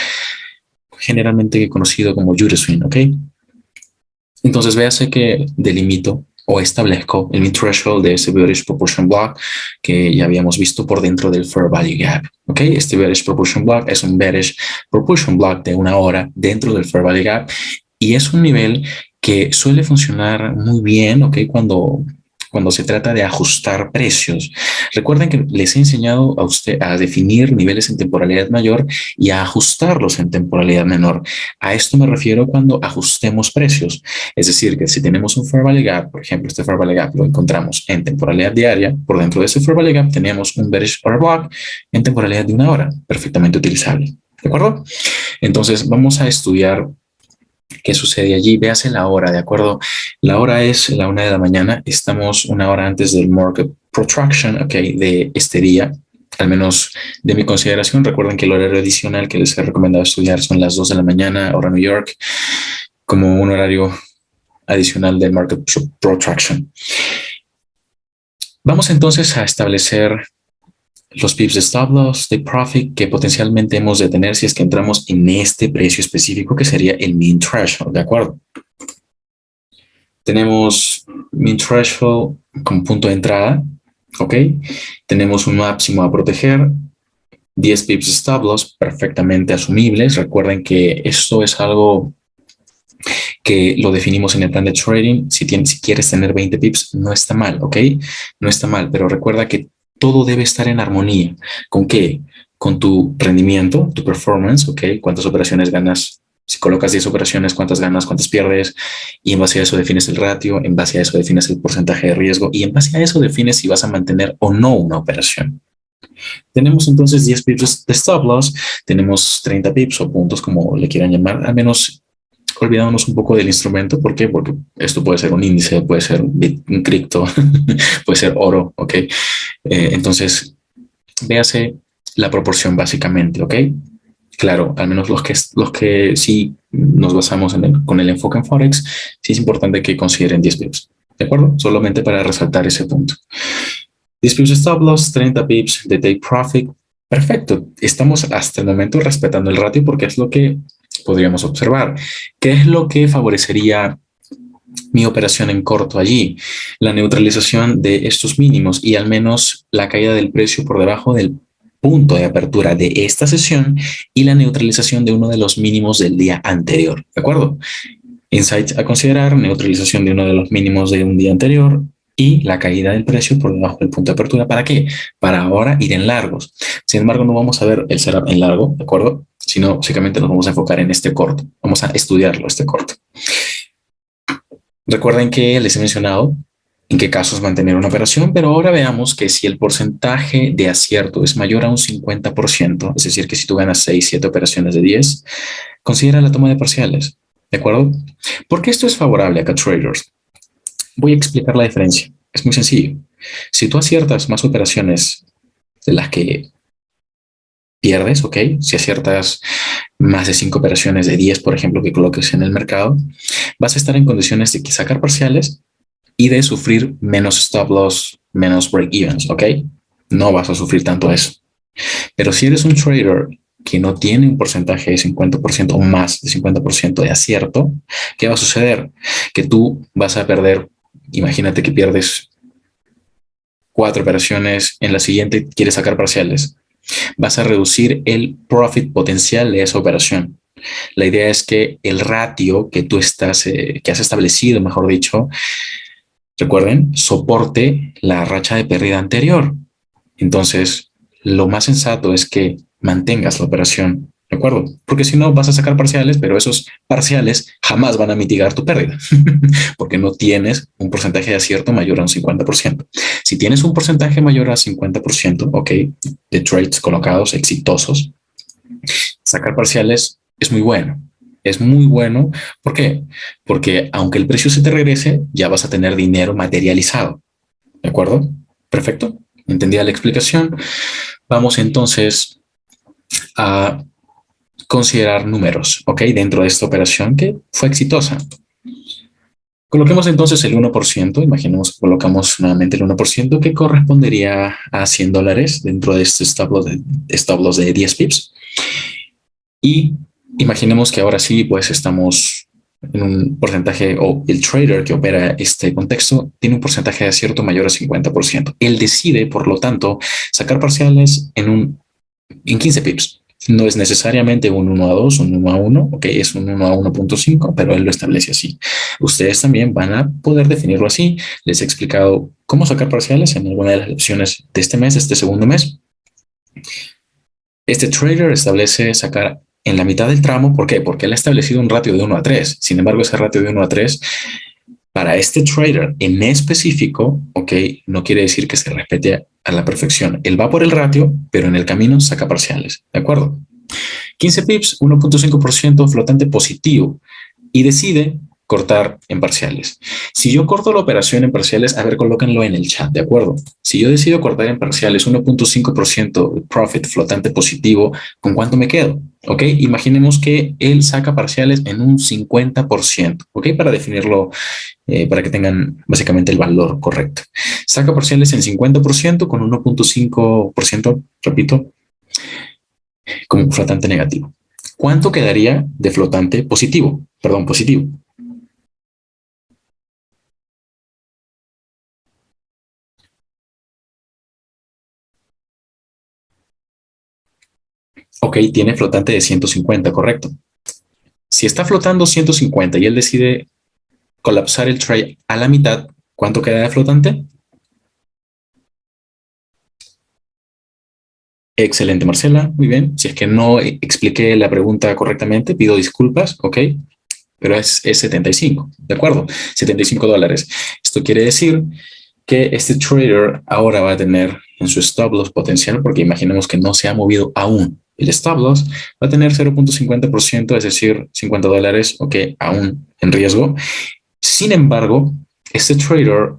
generalmente conocido como Euro swing, Entonces véase que delimito o establezco el mid-threshold de ese bearish proportion block que ya habíamos visto por dentro del Fair Value Gap. Este bearish proportion block es un bearish proportion block de 1 hora dentro del Fair Value Gap y es un nivel que suele funcionar muy bien, cuando se trata de ajustar precios. Recuerden que les he enseñado a usted a definir niveles en temporalidad mayor y a ajustarlos en temporalidad menor. A esto me refiero cuando ajustemos precios. Es decir, que si tenemos un Fair Value Gap, por ejemplo, este Fair Value Gap lo encontramos en temporalidad diaria, por dentro de ese Fair Value Gap tenemos un bearish order block en temporalidad de 1 hora, perfectamente utilizable. ¿De acuerdo? Entonces vamos a estudiar qué sucede allí. Véase la hora, ¿de acuerdo? La hora es la 1 de la mañana. Estamos 1 hora antes del market protraction, de este día. Al menos de mi consideración. Recuerden que el horario adicional que les he recomendado estudiar son las 2 de la mañana, hora New York, como un horario adicional del market protraction. Vamos entonces a establecer los pips de stop loss, de profit que potencialmente hemos de tener si es que entramos en este precio específico que sería el mean threshold, ¿de acuerdo? Tenemos mean threshold como punto de entrada, Tenemos un máximo a proteger, 10 pips de stop loss perfectamente asumibles. Recuerden que esto es algo que lo definimos en el plan de trading. Si quieres tener 20 pips, no está mal, No está mal, pero recuerda que todo debe estar en armonía. ¿Con qué? Con tu rendimiento, tu performance, ¿Cuántas operaciones ganas? Si colocas 10 operaciones, ¿cuántas ganas? ¿Cuántas pierdes? Y en base a eso defines el ratio, en base a eso defines el porcentaje de riesgo y en base a eso defines si vas a mantener o no una operación. Tenemos entonces 10 pips de stop loss, tenemos 30 pips o puntos como le quieran llamar, al menos olvidándonos un poco del instrumento. ¿Por qué? Porque esto puede ser un índice, puede ser un cripto, puede ser oro, entonces, véase la proporción básicamente, Claro, al menos los que sí nos basamos con el enfoque en Forex, sí es importante que consideren 10 pips, ¿de acuerdo? Solamente para resaltar ese punto. 10 pips de stop loss, 30 pips de take profit. Perfecto. Estamos hasta el momento respetando el ratio porque es lo que podríamos observar. ¿Qué es lo que favorecería mi operación en corto allí? La neutralización de estos mínimos y al menos la caída del precio por debajo del punto de apertura de esta sesión y la neutralización de uno de los mínimos del día anterior, ¿de acuerdo? Insights a considerar: neutralización de uno de los mínimos de un día anterior y la caída del precio por debajo del punto de apertura. ¿Para qué? Para ahora ir en largos. Sin embargo, no vamos a ver el setup en largo, ¿de acuerdo? Sino básicamente nos vamos a enfocar en este corto. Vamos a estudiarlo, este corto. Recuerden que les he mencionado en qué casos mantener una operación, pero ahora veamos que si el porcentaje de acierto es mayor a un 50%, es decir, que si tú ganas 6, 7 operaciones de 10, considera la toma de parciales, ¿de acuerdo? ¿Por qué esto es favorable acá, traders? Voy a explicar la diferencia. Es muy sencillo. Si tú aciertas más operaciones de las que pierdes, ¿ok? Si aciertas más de 5 operaciones de 10, por ejemplo, que coloques en el mercado, vas a estar en condiciones de sacar parciales y de sufrir menos stop loss, menos break evens, ¿ok? No vas a sufrir tanto eso. Pero si eres un trader que no tiene un porcentaje de 50% o más de 50% de acierto, ¿qué va a suceder? Que tú vas a perder, imagínate que pierdes 4 operaciones, en la siguiente quieres sacar parciales. Vas a reducir el profit potencial de esa operación. La idea es que el ratio que tú que has establecido, mejor dicho, recuerden, soporte la racha de pérdida anterior. Entonces, lo más sensato es que mantengas la operación, ¿de acuerdo? Porque si no, vas a sacar parciales, pero esos parciales jamás van a mitigar tu pérdida, porque no tienes un porcentaje de acierto mayor a un 50%. Si tienes un porcentaje mayor a 50%, ok, de trades colocados exitosos, sacar parciales es muy bueno. Es muy bueno. ¿Por qué? Porque aunque el precio se te regrese, ya vas a tener dinero materializado. ¿De acuerdo? Perfecto. ¿Entendida la explicación? Vamos entonces a considerar números, ¿ok? Dentro de esta operación que fue exitosa. Coloquemos entonces el 1%. Imaginemos que colocamos nuevamente el 1% que correspondería a $100 dentro de este stop loss de 10 pips. Y imaginemos que ahora sí, pues estamos en un porcentaje, o el trader que opera este contexto tiene un porcentaje de acierto mayor a 50%. Él decide, por lo tanto, sacar parciales en 15 pips. No es necesariamente un 1 a 2, un 1 a 1, ok, es un 1 a 1.5, pero él lo establece así. Ustedes también van a poder definirlo así. Les he explicado cómo sacar parciales en alguna de las lecciones de este mes, este segundo mes. Este trader establece sacar en la mitad del tramo. ¿Por qué? Porque él ha establecido un ratio de 1 a 3. Sin embargo, ese ratio de 1 a 3 para este trader en específico, ok, no quiere decir que se respete a la perfección. Él va por el ratio, pero en el camino saca parciales. ¿De acuerdo? 15 pips, 1.5% flotante positivo y decide cortar en parciales. Si yo corto la operación en parciales, a ver, colóquenlo en el chat, ¿de acuerdo? Si yo decido cortar en parciales 1.5% profit flotante positivo, ¿con cuánto me quedo? ¿Ok? Imaginemos que él saca parciales en un 50%, ¿ok? Para definirlo, para que tengan básicamente el valor correcto. Saca parciales en 50% con 1.5%, repito, como flotante negativo. ¿Cuánto quedaría de flotante positivo? Perdón, positivo. Ok, tiene flotante de 150, correcto. Si está flotando 150 y él decide colapsar el trade a la mitad, ¿cuánto queda de flotante? Excelente, Marcela. Muy bien. Si es que no expliqué la pregunta correctamente, pido disculpas, ok. Pero es 75, ¿de acuerdo? $75. Esto quiere decir que este trader ahora va a tener en su stop loss potencial, porque imaginemos que no se ha movido aún el stop loss, va a tener 0.50%, es decir, $50, ok, aún en riesgo. Sin embargo, este trader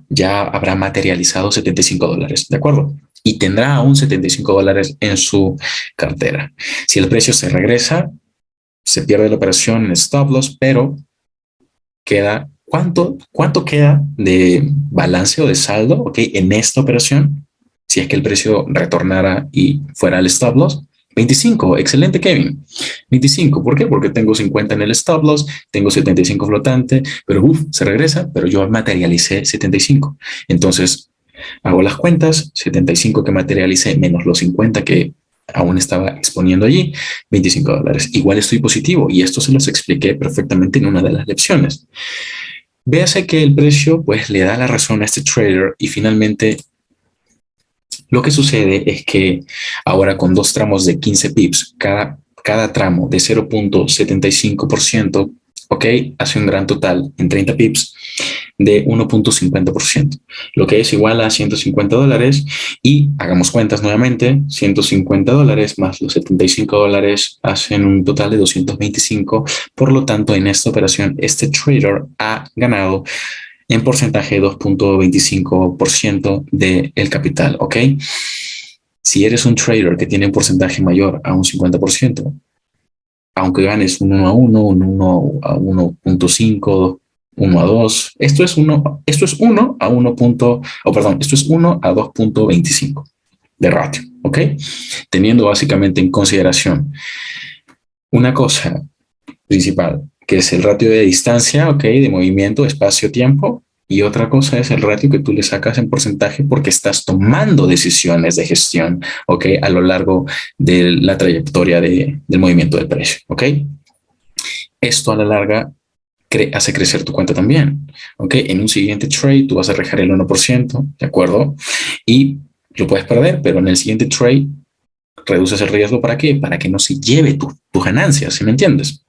ya habrá materializado $75, ¿de acuerdo? Y tendrá aún $75 en su cartera. Si el precio se regresa, se pierde la operación en stop loss, pero queda, ¿cuánto queda de balance o de saldo, ok, en esta operación? Si es que el precio retornara y fuera al stop loss, 25, excelente, Kevin. 25, ¿por qué? Porque tengo 50 en el stop loss, tengo 75 flotante, pero se regresa, pero yo materialicé 75. Entonces, hago las cuentas, 75 que materialicé menos los 50 que aún estaba exponiendo allí, $25. Igual estoy positivo y esto se los expliqué perfectamente en una de las lecciones. Véase que el precio pues le da la razón a este trader y finalmente lo que sucede es que ahora con dos tramos de 15 pips, cada tramo de 0.75%, ok, hace un gran total en 30 pips de 1.50%, lo que es igual a $150. Y hagamos cuentas nuevamente, $150 más los $75 hacen un total de 225. Por lo tanto, en esta operación, este trader ha ganado en porcentaje 2.25% del capital, ¿ok? Si eres un trader que tiene un porcentaje mayor a un 50%, aunque ganes un 1 a 1, un 1 a 1.5, 1 a 2, esto es 1 a 1. Perdón, esto es 1 a 2.25 de ratio, ¿ok? Teniendo básicamente en consideración una cosa principal, que es el ratio de distancia, ¿ok? De movimiento, espacio-tiempo. Y otra cosa es el ratio que tú le sacas en porcentaje porque estás tomando decisiones de gestión, ¿ok? A lo largo de la trayectoria del movimiento del precio, ¿ok? Esto a la larga hace crecer tu cuenta también, ¿ok? En un siguiente trade tú vas a dejar el 1%, ¿de acuerdo? Y lo puedes perder, pero en el siguiente trade reduces el riesgo. ¿Para qué? Para que no se lleve tu ganancia, ¿sí me entiendes?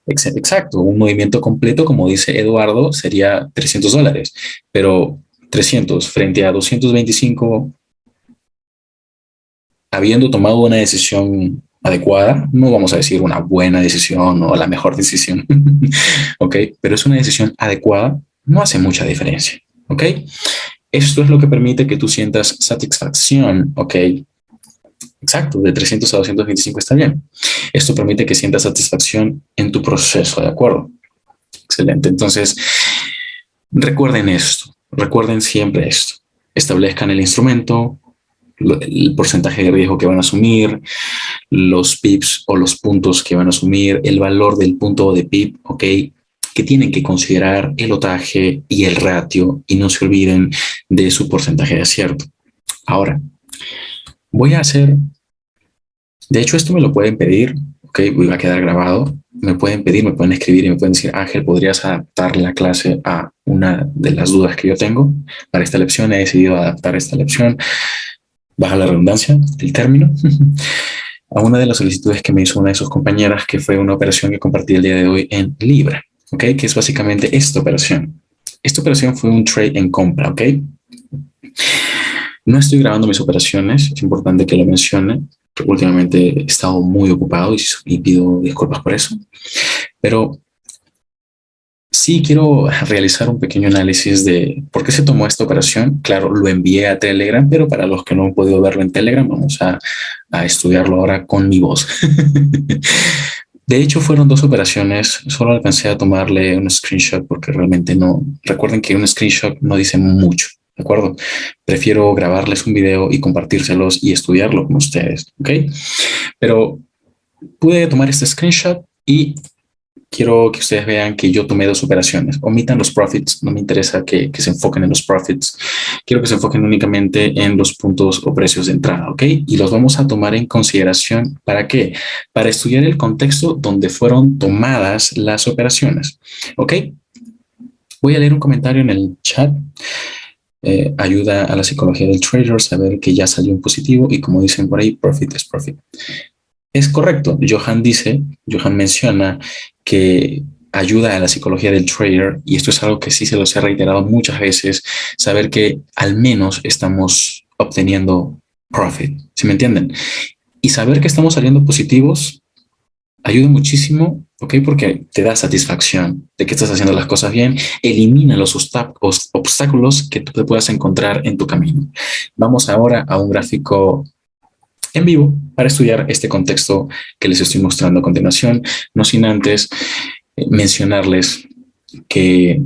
Exacto, un movimiento completo, como dice Eduardo, sería $300, pero 300 frente a 225, habiendo tomado una decisión adecuada, no vamos a decir una buena decisión o la mejor decisión, ¿ok? Pero es una decisión adecuada, no hace mucha diferencia, ¿ok? Esto es lo que permite que tú sientas satisfacción, ¿ok? Exacto, de 300 a 225 está bien. Esto permite que sientas satisfacción en tu proceso, ¿de acuerdo? Excelente. Entonces, recuerden esto, recuerden siempre esto. Establezcan el instrumento, el porcentaje de riesgo que van a asumir, los pips o los puntos que van a asumir, el valor del punto de pip, ¿ok? Que tienen que considerar el lotaje y el ratio y no se olviden de su porcentaje de acierto. Ahora, voy a hacer, de hecho esto me lo pueden pedir, ¿ok? Va a quedar grabado. Me pueden pedir, me pueden escribir y me pueden decir, Ángel, ¿podrías adaptar la clase a una de las dudas que yo tengo? Para esta lección he decidido adaptar esta lección, baja la redundancia, el término, a una de las solicitudes que me hizo una de sus compañeras, que fue una operación que compartí el día de hoy en Libra, ¿ok? Que es básicamente esta operación. Esta operación fue un trade en compra, ¿ok? No estoy grabando mis operaciones, es importante que lo mencione. Últimamente he estado muy ocupado y pido disculpas por eso, pero sí quiero realizar un pequeño análisis de por qué se tomó esta operación. Claro, lo envié a Telegram, pero para los que no han podido verlo en Telegram, vamos a estudiarlo ahora con mi voz. De hecho, fueron dos operaciones. Solo alcancé a tomarle un screenshot porque realmente no. Recuerden que un screenshot no dice mucho, ¿de acuerdo? Prefiero grabarles un video y compartírselos y estudiarlo con ustedes, ¿ok? Pero pude tomar este screenshot y quiero que ustedes vean que yo tomé dos operaciones. Omitan los profits, no me interesa que se enfoquen en los profits. Quiero que se enfoquen únicamente en los puntos o precios de entrada, ¿ok? Y los vamos a tomar en consideración. ¿Para qué? Para estudiar el contexto donde fueron tomadas las operaciones, ¿ok? Voy a leer un comentario en el chat. Ayuda a la psicología del trader saber que ya salió un positivo y como dicen por ahí, profit es profit. Es correcto. Johan menciona que ayuda a la psicología del trader y esto es algo que sí se los he reiterado muchas veces, saber que al menos estamos obteniendo profit, ¿sí me entienden? Y saber que estamos saliendo positivos ayuda muchísimo, ¿ok? Porque te da satisfacción de que estás haciendo las cosas bien, elimina los obstáculos que tú te puedas encontrar en tu camino. Vamos ahora a un gráfico en vivo para estudiar este contexto que les estoy mostrando a continuación, no sin antes mencionarles que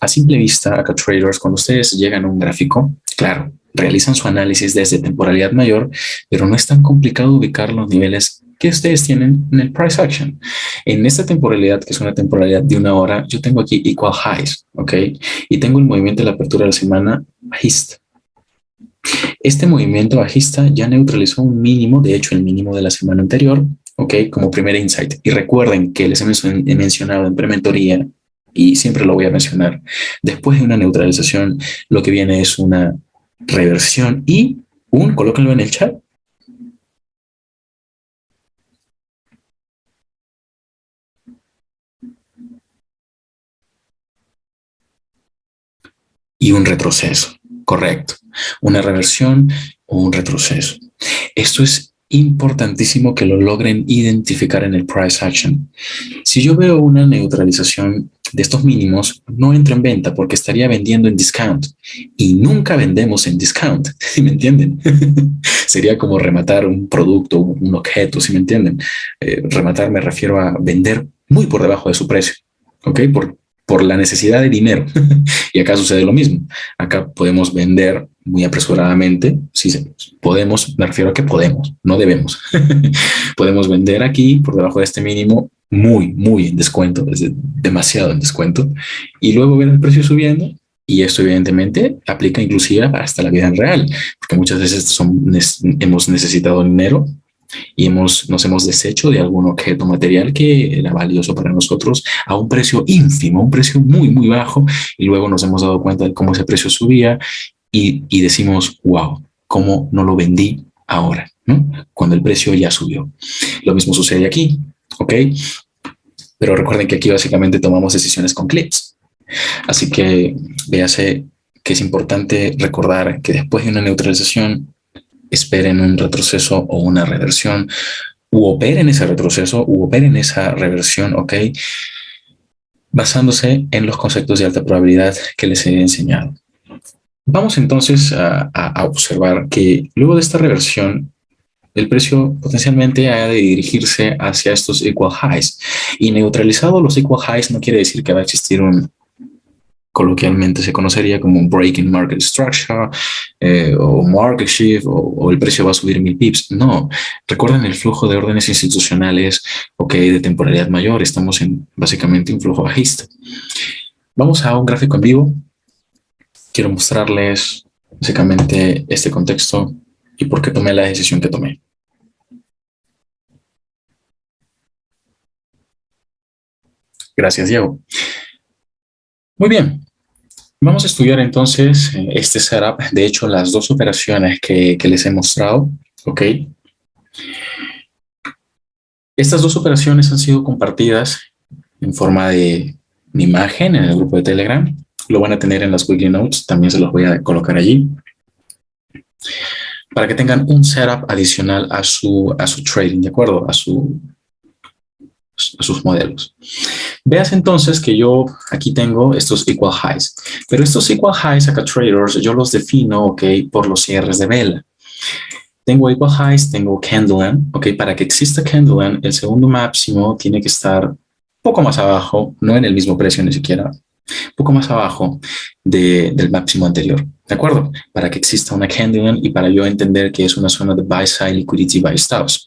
a simple vista, acá traders, cuando ustedes llegan a un gráfico, claro, realizan su análisis desde temporalidad mayor, pero no es tan complicado ubicar los niveles que ustedes tienen en el price action. En esta temporalidad, que es una temporalidad de una hora, yo tengo aquí equal highs, ¿ok? Y tengo el movimiento de la apertura de la semana bajista. Este movimiento bajista ya neutralizó un mínimo, de hecho el mínimo de la semana anterior, ¿ok? Como primer insight. Y recuerden que les he mencionado en prementoría y siempre lo voy a mencionar. Después de una neutralización, lo que viene es una reversión y colóquenlo en el chat. Y un retroceso, correcto. Una reversión o un retroceso. Esto es importantísimo que lo logren identificar en el price action. Si yo veo una neutralización de estos mínimos no entro en venta porque estaría vendiendo en discount y nunca vendemos en discount, ¿sí me entienden? Sería como rematar un producto, un objeto, ¿sí me entienden? Rematar me refiero a vender muy por debajo de su precio, ¿ok? Por la necesidad de dinero. Y acá sucede lo mismo. Acá podemos vender muy apresuradamente. Sí, podemos, me refiero a que podemos, no debemos. Podemos vender aquí por debajo de este mínimo muy en descuento, es demasiado en descuento, y luego ver el precio subiendo. Y esto evidentemente aplica inclusive hasta la vida en real, porque muchas veces hemos necesitado dinero y nos hemos deshecho de algún objeto material que era valioso para nosotros a un precio ínfimo, un precio muy bajo, y luego nos hemos dado cuenta de cómo ese precio subía y decimos, wow, ¿cómo no lo vendí ahora? ¿No? Cuando el precio ya subió. Lo mismo sucede aquí, ¿ok? Pero recuerden que aquí básicamente tomamos decisiones con clips. Así que véase que es importante recordar que después de una neutralización esperen un retroceso o una reversión, u operen ese retroceso, u operen esa reversión, ¿ok? Basándose en los conceptos de alta probabilidad que les he enseñado. Vamos entonces a observar que luego de esta reversión, el precio potencialmente ha de dirigirse hacia estos equal highs. Y neutralizado los equal highs no quiere decir que va a existir coloquialmente se conocería como un break in market structure, o market shift, o el precio va a subir 1000 pips. No, recuerden el flujo de órdenes institucionales, ok, de temporalidad mayor. Estamos en básicamente un flujo bajista. Vamos a un gráfico en vivo. Quiero mostrarles básicamente este contexto y por qué tomé la decisión que tomé. Gracias, Diego. Muy bien. Vamos a estudiar entonces este setup. De hecho, las dos operaciones que les he mostrado, ¿ok? Estas dos operaciones han sido compartidas en forma de una imagen en el grupo de Telegram. Lo van a tener en las weekly notes. También se los voy a colocar allí para que tengan un setup adicional a su trading, ¿de acuerdo? A sus modelos. Veas entonces que yo aquí tengo estos equal highs, pero estos equal highs acá traders yo los defino, ok, por los cierres de vela. Tengo equal highs, tengo candle, ok, para que exista candle, el segundo máximo tiene que estar un poco más abajo, no en el mismo precio ni siquiera, un poco más abajo del máximo anterior, ¿de acuerdo? Para que exista una candle y para yo entender que es una zona de buy side liquidity buy stops.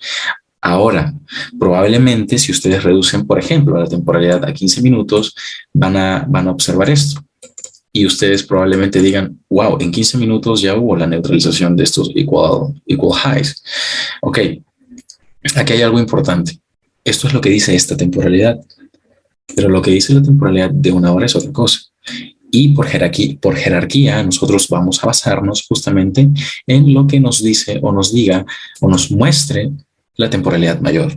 Ahora, probablemente si ustedes reducen, por ejemplo, la temporalidad a 15 minutos, van a observar esto. Y ustedes probablemente digan, wow, en 15 minutos ya hubo la neutralización de estos equal highs. Ok, aquí hay algo importante. Esto es lo que dice esta temporalidad. Pero lo que dice la temporalidad de una hora es otra cosa. Y por jerarquía, nosotros vamos a basarnos justamente en lo que nos dice o nos diga o nos muestre la temporalidad mayor.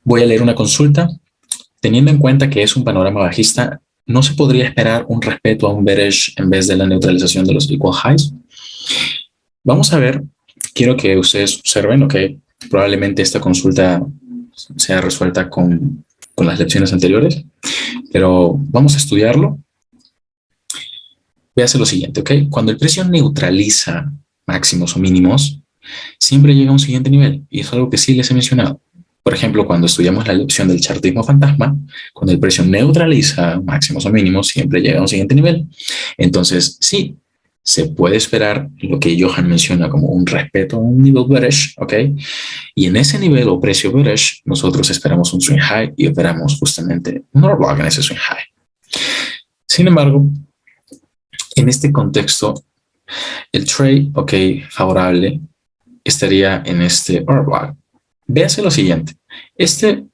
Voy a leer una consulta. Teniendo en cuenta que es un panorama bajista, ¿no se podría esperar un respeto a un bearish en vez de la neutralización de los equal highs? Vamos a ver. Quiero que ustedes observen, ok, probablemente esta consulta sea resuelta con las lecciones anteriores, pero vamos a estudiarlo. Véase lo siguiente, ok. Cuando el precio neutraliza máximos o mínimos, siempre llega a un siguiente nivel, y es algo que sí les he mencionado. Por ejemplo, cuando estudiamos la lección del chartismo fantasma, cuando el precio neutraliza máximos o mínimos, siempre llega a un siguiente nivel. Entonces, sí, se puede esperar lo que Johan menciona como un respeto a un nivel bearish, ¿ok? Y en ese nivel o precio bearish, nosotros esperamos un swing high y operamos justamente un order block en ese swing high. Sin embargo, en este contexto, el trade, ok, favorable, estaría en este order block. Véase lo siguiente. Este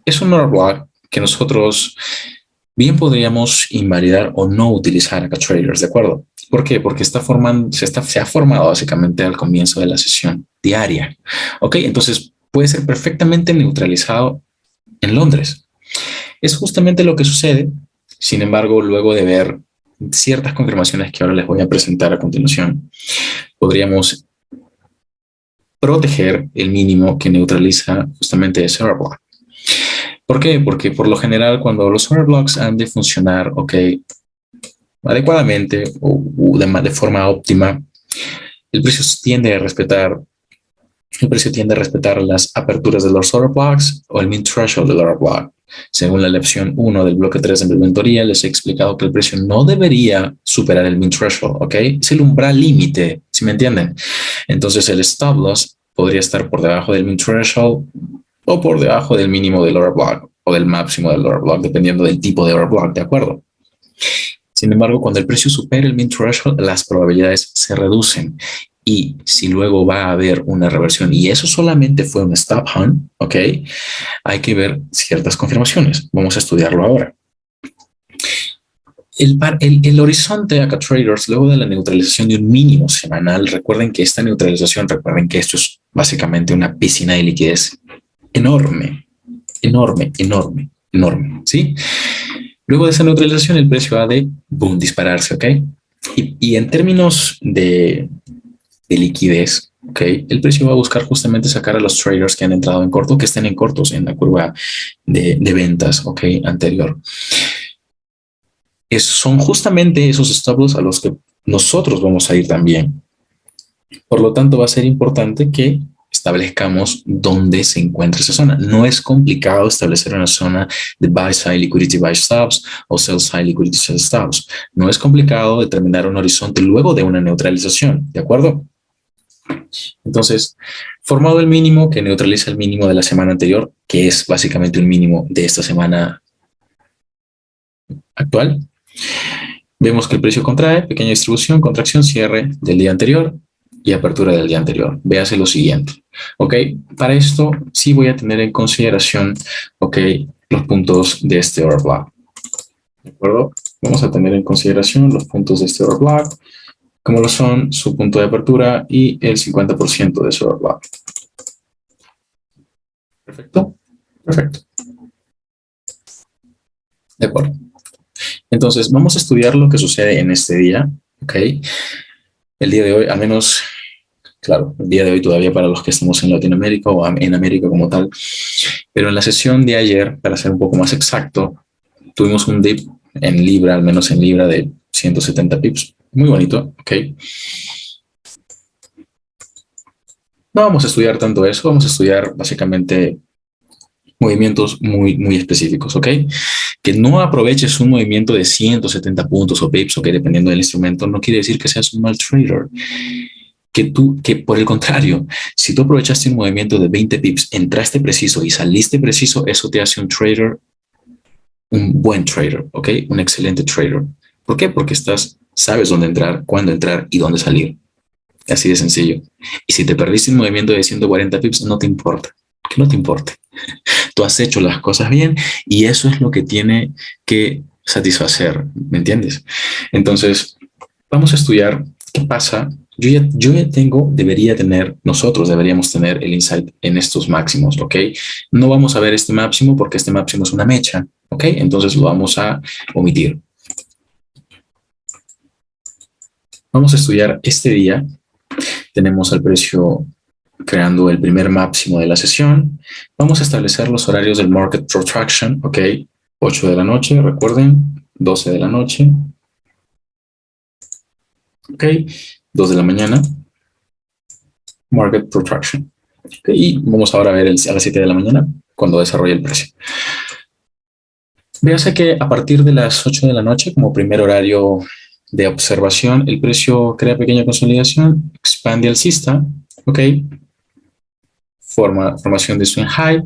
es un order block que nosotros bien podríamos invalidar o no utilizar acá traders, ¿de acuerdo? ¿Por qué? Porque se ha formado básicamente al comienzo de la sesión diaria. Ok, entonces puede ser perfectamente neutralizado en Londres. Es justamente lo que sucede. Sin embargo, luego de ver ciertas confirmaciones que ahora les voy a presentar a continuación, podríamos proteger el mínimo que neutraliza justamente ese order block. ¿Por qué? Porque por lo general cuando los order blocks han de funcionar, adecuadamente o de forma óptima, el precio tiende a respetar las aperturas de los order blocks o el min threshold del order block. Según la lección 1 del bloque 3 de mentoría, les he explicado que el precio no debería superar el min threshold, ¿ok? Es el umbral límite, ¿sí me entienden? Entonces el stop loss podría estar por debajo del min threshold o por debajo del mínimo del order block o del máximo del order block, dependiendo del tipo de order block, ¿de acuerdo? Sin embargo, cuando el precio supera el min threshold, las probabilidades se reducen. Y si luego va a haber una reversión, y eso solamente fue un stop hunt, ¿ok? Hay que ver ciertas confirmaciones. Vamos a estudiarlo ahora. El horizonte acá traders, luego de la neutralización de un mínimo semanal, recuerden que esta neutralización, recuerden que esto es básicamente una piscina de liquidez enorme, enorme, enorme, enorme, ¿sí? Luego de esa neutralización, el precio ha de, boom, dispararse, ¿ok? Y en términos de liquidez, ¿ok? El precio va a buscar justamente sacar a los traders que han entrado en corto, que estén en cortos en la curva de ventas, ¿ok? Anterior. Son justamente esos stop loss a los que nosotros vamos a ir también. Por lo tanto, va a ser importante que establezcamos dónde se encuentra esa zona. No es complicado establecer una zona de buy side liquidity buy stops o sell side liquidity sell stops. No es complicado determinar un horizonte luego de una neutralización, ¿de acuerdo? Entonces, formado el mínimo que neutraliza el mínimo de la semana anterior, que es básicamente un mínimo de esta semana actual, vemos que el precio contrae, pequeña distribución, contracción, cierre del día anterior y apertura del día anterior. Véase lo siguiente. Ok, para esto sí voy a tener en consideración, los puntos de este order block. ¿De acuerdo? Vamos a tener en consideración los puntos de este order block, como lo son su punto de apertura y el 50% de su order block. Perfecto. Perfecto. De acuerdo. Entonces, vamos a estudiar lo que sucede en este día, ¿ok? El día de hoy, al menos, claro, el día de hoy todavía para los que estamos en Latinoamérica o en América como tal, pero en la sesión de ayer, para ser un poco más exacto, tuvimos un dip en Libra, al menos en Libra, de 170 pips. Muy bonito, ¿ok? No vamos a estudiar tanto eso, vamos a estudiar básicamente movimientos muy específicos, ¿ok? Que no aproveches un movimiento de 170 puntos o pips, ¿ok? Dependiendo del instrumento, no quiere decir que seas un mal trader. Que por el contrario, si tú aprovechaste un movimiento de 20 pips, entraste preciso y saliste preciso, eso te hace un trader, un buen trader, ¿ok? Un excelente trader. ¿Por qué? Porque sabes dónde entrar, cuándo entrar y dónde salir. Así de sencillo. Y si te perdiste un movimiento de 140 pips, no te importa. Que no te importe. Tú has hecho las cosas bien y eso es lo que tiene que satisfacer, ¿me entiendes? Entonces, vamos a estudiar qué pasa. Nosotros deberíamos tener el insight en estos máximos, ¿ok? No vamos a ver este máximo porque este máximo es una mecha, ¿ok? Entonces lo vamos a omitir. Vamos a estudiar este día. Tenemos al precio creando el primer máximo de la sesión. Vamos a establecer los horarios del Market Protraction, ¿ok? 8 de la noche, recuerden, 12 de la noche, ¿ok? 2 de la mañana, Market Protraction. ¿Okay? Y vamos ahora a ver a las 7 de la mañana, cuando desarrolle el precio. Véase que a partir de las 8 de la noche, como primer horario de observación, el precio crea pequeña consolidación, expande alcista, ¿ok? Formación de swing high,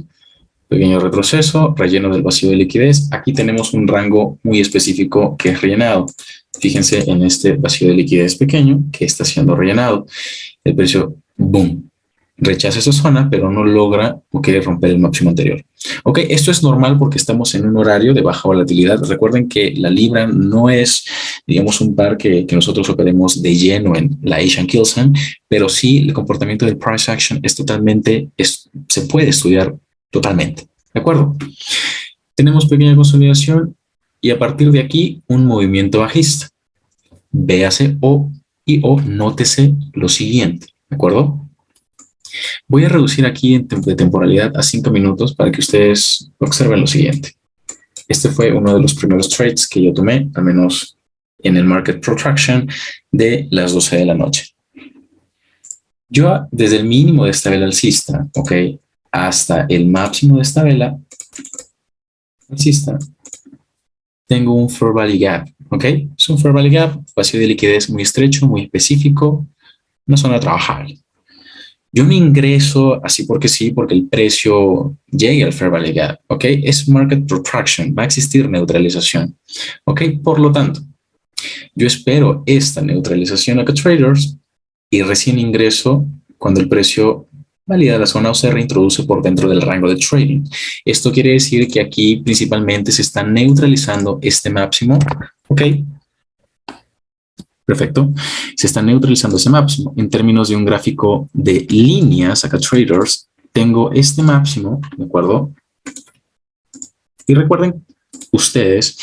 pequeño retroceso, relleno del vacío de liquidez. Aquí tenemos un rango muy específico que es rellenado. Fíjense en este vacío de liquidez pequeño que está siendo rellenado. El precio, boom, rechaza esa zona, pero no logra romper el máximo anterior. Ok, esto es normal porque estamos en un horario de baja volatilidad. Recuerden que la Libra no es, digamos, un par que nosotros operemos de lleno en la Asian Kill Zone, pero sí el comportamiento del price action se puede estudiar totalmente. ¿De acuerdo? Tenemos pequeña consolidación y a partir de aquí un movimiento bajista. Véase o nótese lo siguiente. ¿De acuerdo? Voy a reducir aquí de temporalidad a 5 minutos para que ustedes observen lo siguiente. Este fue uno de los primeros trades que yo tomé, al menos en el Market Protraction de las 12 de la noche. Yo desde el mínimo de esta vela alcista, ¿ok? Hasta el máximo de esta vela alcista, tengo un Fair Value Gap, ¿ok? Es un Fair Value Gap, vacío de liquidez muy estrecho, muy específico, una zona trabajable. Yo me ingreso así porque sí, porque el precio llegue al Fair Value Gap, ¿ok? Es Market Protraction, va a existir neutralización, ¿ok? Por lo tanto, yo espero esta neutralización acá traders y recién ingreso cuando el precio valida la zona o se reintroduce por dentro del rango de trading. Esto quiere decir que aquí principalmente se está neutralizando este máximo, ¿ok? Perfecto. Se está neutralizando ese máximo. En términos de un gráfico de líneas, acá traders, tengo este máximo, ¿de acuerdo? Y recuerden ustedes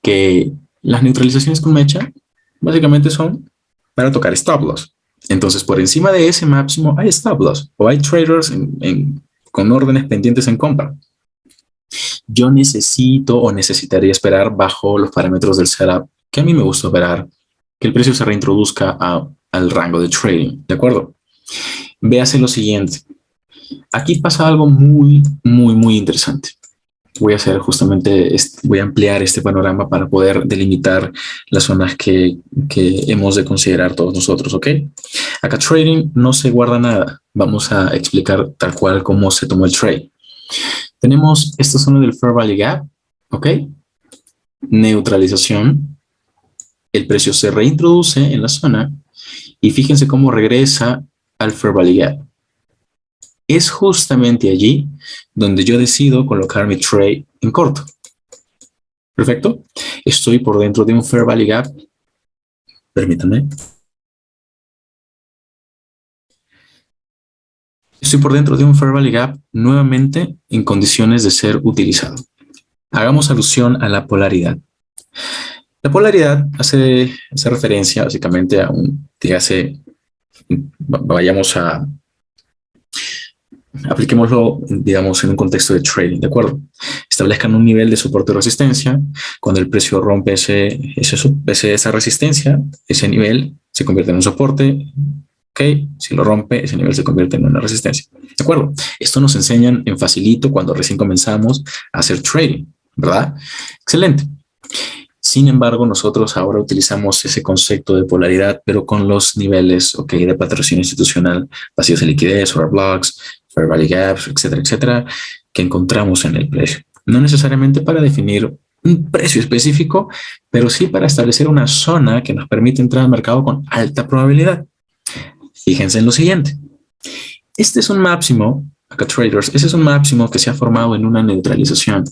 que las neutralizaciones con mecha básicamente son para tocar stop loss. Entonces, por encima de ese máximo hay stop loss o hay traders con órdenes pendientes en compra. Yo necesito o necesitaría esperar bajo los parámetros del setup que a mí me gusta operar, que el precio se reintroduzca al rango de trading, ¿de acuerdo? Véase lo siguiente. Aquí pasa algo muy interesante. Voy a hacer justamente, voy a ampliar este panorama para poder delimitar las zonas que hemos de considerar todos nosotros, ¿ok? Acá trading no se guarda nada. Vamos a explicar tal cual cómo se tomó el trade. Tenemos esta zona del Fair Value Gap, ¿ok? Neutralización. El precio se reintroduce en la zona y fíjense cómo regresa al Fair Value Gap. Es justamente allí donde yo decido colocar mi trade en corto. Perfecto. Estoy por dentro de un Fair Value Gap. Permítanme. Estoy por dentro de un Fair Value Gap nuevamente en condiciones de ser utilizado. Hagamos alusión a la polaridad. La polaridad hace referencia básicamente a vayamos a apliquémoslo, digamos, en un contexto de trading, ¿de acuerdo? Establezcan un nivel de soporte o resistencia. Cuando el precio rompe esa resistencia, ese nivel se convierte en un soporte. Ok, si lo rompe, ese nivel se convierte en una resistencia. ¿De acuerdo? Esto nos enseñan en facilito cuando recién comenzamos a hacer trading, ¿verdad? Excelente. Sin embargo, nosotros ahora utilizamos ese concepto de polaridad, pero con los niveles, ok, de patrocinio institucional, vacíos de liquidez, order blocks, fair value gaps, etcétera, etcétera, que encontramos en el precio. No necesariamente para definir un precio específico, pero sí para establecer una zona que nos permite entrar al mercado con alta probabilidad. Fíjense en lo siguiente. Este es un máximo, acá traders, ese es un máximo que se ha formado en una neutralización.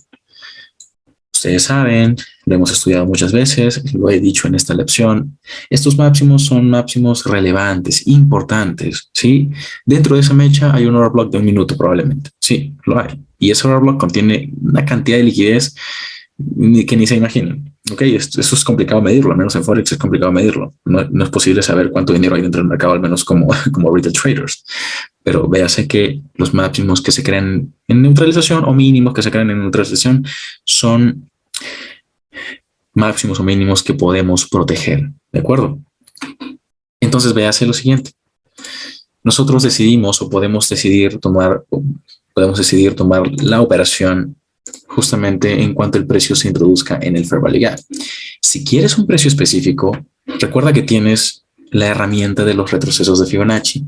Ustedes saben, lo hemos estudiado muchas veces, lo he dicho en esta lección. Estos máximos son máximos relevantes, importantes, ¿sí? Dentro de esa mecha hay un order block de 1 minuto probablemente. Sí, lo hay. Y ese order block contiene una cantidad de liquidez que ni se imaginan. Ok, eso es complicado medirlo, al menos en Forex es complicado medirlo. No es posible saber cuánto dinero hay dentro del mercado, al menos como retail traders. Pero véase que los máximos que se crean en neutralización o mínimos que se crean en neutralización son máximos o mínimos que podemos proteger, ¿de acuerdo? Entonces véase lo siguiente. Nosotros decidimos o podemos decidir tomar la operación justamente en cuanto el precio se introduzca en el Fair Value Gap. Si quieres un precio específico, recuerda que tienes la herramienta de los retrocesos de Fibonacci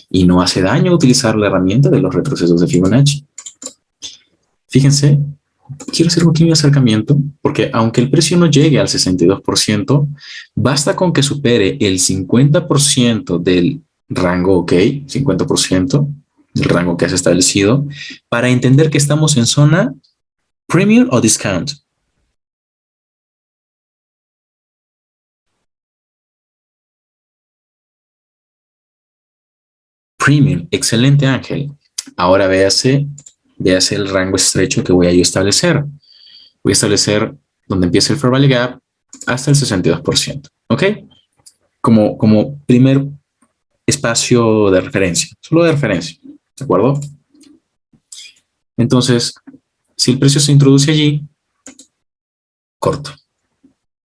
y no hace daño utilizar la herramienta de los retrocesos de Fibonacci. Fíjense, quiero hacer un pequeño acercamiento porque aunque el precio no llegue al 62%, basta con que supere el 50% del rango, ok, 50% del rango que has establecido para entender que estamos en zona premium o discount. Premium, excelente Ángel. Ahora véase el rango estrecho que voy a yo establecer. Voy a establecer donde empieza el Fair Value Gap hasta el 62%. ¿Ok? Como primer espacio de referencia, solo de referencia, ¿de acuerdo? Entonces, si el precio se introduce allí, corto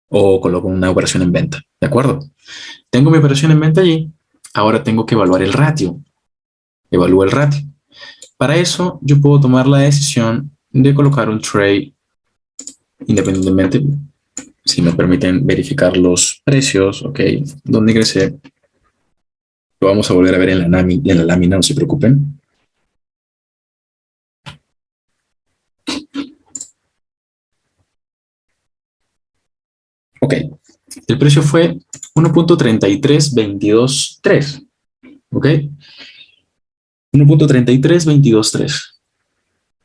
o coloco una operación en venta, ¿de acuerdo? Tengo mi operación en venta allí, ahora tengo que evaluar el ratio. Evalúo el ratio. Para eso, yo puedo tomar la decisión de colocar un trade independientemente, si me permiten verificar los precios, ok, donde ingresé. Lo vamos a volver a ver en la lámina, no se preocupen. Ok, el precio fue 1.33223, ok, 1.33223.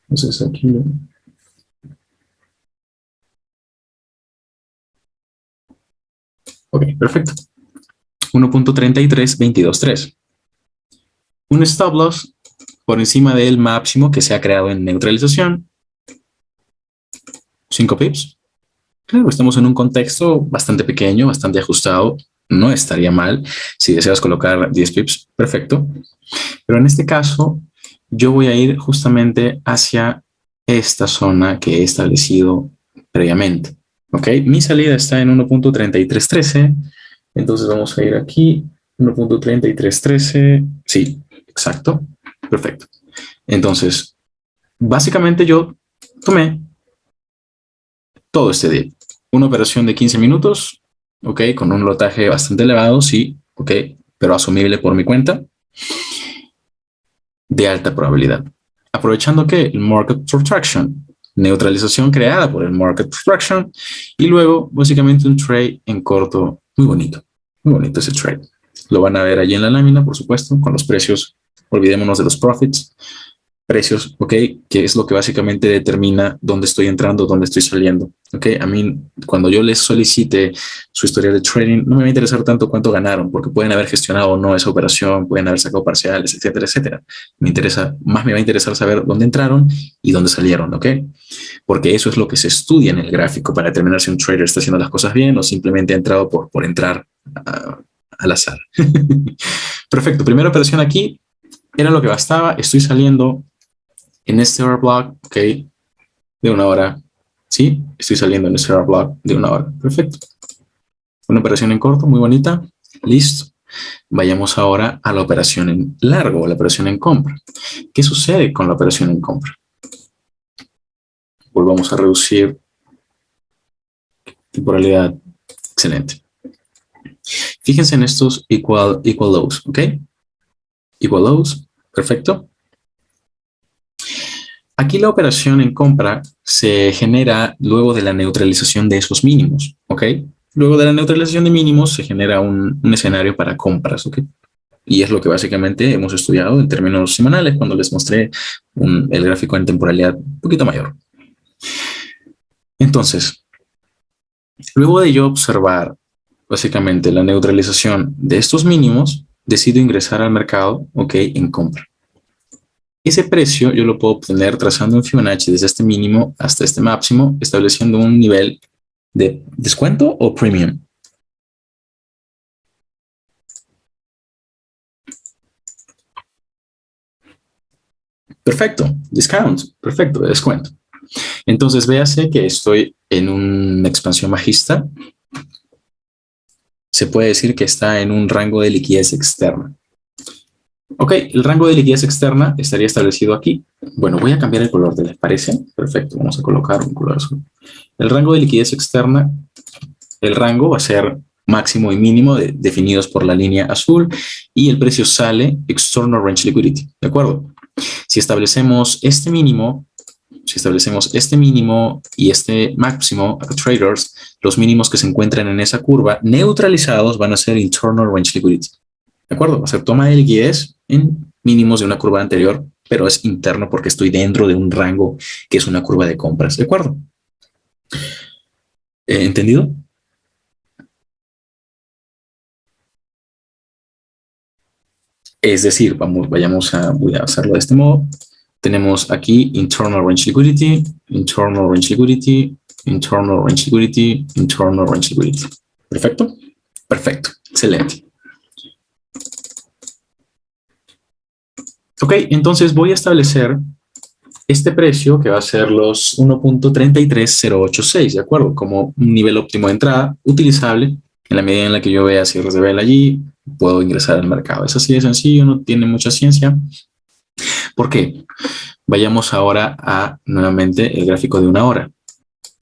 Entonces aquí, ok, perfecto. 1.33223. Un stop loss por encima del máximo que se ha creado en neutralización. 5 pips. Claro, estamos en un contexto bastante pequeño, bastante ajustado. No estaría mal. Si deseas colocar 10 pips, perfecto. Pero en este caso, yo voy a ir justamente hacia esta zona que he establecido previamente. Ok, mi salida está en 1.3313. Entonces vamos a ir aquí. 1.3313. Sí, exacto. Perfecto. Entonces, básicamente yo tomé todo este día. Una operación de 15 minutos, ok, con un lotaje bastante elevado, sí, ok, pero asumible por mi cuenta, de alta probabilidad. Aprovechando que el market protraction, neutralización creada por el market protraction, y luego básicamente un trade en corto, muy bonito ese trade. Lo van a ver allí en la lámina, por supuesto, con los precios. Olvidémonos de los profits. Precios, ¿ok? Que es lo que básicamente determina dónde estoy entrando, dónde estoy saliendo, ¿ok? A mí, cuando yo les solicite su historia de trading, no me va a interesar tanto cuánto ganaron, porque pueden haber gestionado o no esa operación, pueden haber sacado parciales, etcétera, etcétera. Me va a interesar saber dónde entraron y dónde salieron, ¿ok? Porque eso es lo que se estudia en el gráfico para determinar si un trader está haciendo las cosas bien o simplemente ha entrado por entrar al azar. Perfecto, primera operación aquí, era lo que bastaba, estoy saliendo en este order block, ok, de una hora, ¿sí? Estoy saliendo en este order block de una hora, perfecto. Una operación en corto, muy bonita, listo. Vayamos ahora a la operación en largo, la operación en compra. ¿Qué sucede con la operación en compra? Volvamos a reducir temporalidad, excelente. Fíjense en estos equal lows, ¿ok? Equal lows, perfecto. Aquí la operación en compra se genera luego de la neutralización de esos mínimos, ¿ok? Luego de la neutralización de mínimos se genera un escenario para compras, ¿ok? Y es lo que básicamente hemos estudiado en términos semanales cuando les mostré el gráfico en temporalidad un poquito mayor. Entonces, luego de yo observar básicamente la neutralización de estos mínimos, decido ingresar al mercado, ¿ok? En compra. Ese precio yo lo puedo obtener trazando un Fibonacci desde este mínimo hasta este máximo, estableciendo un nivel de descuento o premium. Perfecto, discount, perfecto, de descuento. Entonces véase que estoy en una expansión bajista. Se puede decir que está en un rango de liquidez externa. Ok, el rango de liquidez externa estaría establecido aquí. Bueno, voy a cambiar el color, ¿les parece? Perfecto, vamos a colocar un color azul. El rango de liquidez externa, el rango va a ser máximo y mínimo definidos por la línea azul y el precio sale external range liquidity, ¿de acuerdo? Si establecemos este mínimo y este máximo a traders, los mínimos que se encuentran en esa curva neutralizados van a ser internal range liquidity. ¿De acuerdo? Va a ser toma de liquidez en mínimos de una curva anterior, pero es interno porque estoy dentro de un rango que es una curva de compras. ¿De acuerdo? ¿Entendido? Es decir, voy a hacerlo de este modo. Tenemos aquí internal range liquidity, internal range liquidity, internal range liquidity, internal range liquidity. ¿Perfecto? Perfecto. Excelente. Ok, entonces voy a establecer este precio que va a ser los 1.33086, ¿de acuerdo? Como un nivel óptimo de entrada utilizable en la medida en la que yo vea cierres de vela allí, puedo ingresar al mercado. Es así de sencillo, no tiene mucha ciencia. ¿Por qué? Vayamos ahora a nuevamente el gráfico de una hora.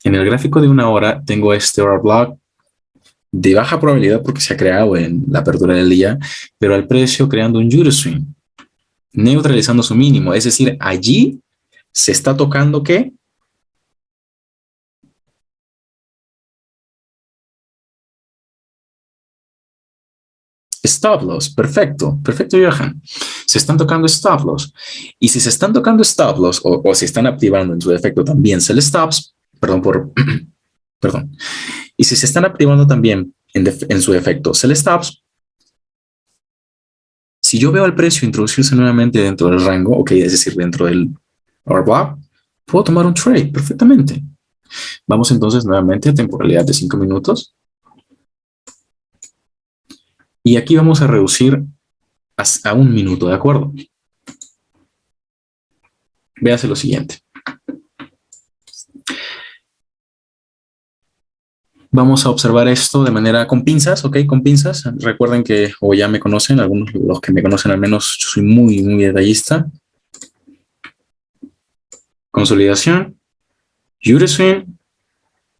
En el gráfico de una hora tengo este order block de baja probabilidad porque se ha creado en la apertura del día, pero al precio creando un Euro swing, neutralizando su mínimo. Es decir, allí se está tocando ¿qué? Stop loss. Perfecto, perfecto, Johan. Se están tocando stop loss. Y si se están tocando stop loss o se están activando en su defecto también sell stops, perdón por, perdón. Y si se están activando también en su defecto sell stops, si yo veo el precio introducirse nuevamente dentro del rango, ok, es decir, dentro del order block, puedo tomar un trade perfectamente. Vamos entonces nuevamente a temporalidad de 5 minutos. Y aquí vamos a reducir a 1 minuto, ¿de acuerdo? Véase lo siguiente. Vamos a observar esto de manera con pinzas, ¿ok? Con pinzas. Recuerden que, o ya me conocen, algunos los que me conocen al menos, yo soy muy, muy detallista. Consolidación, Euro swing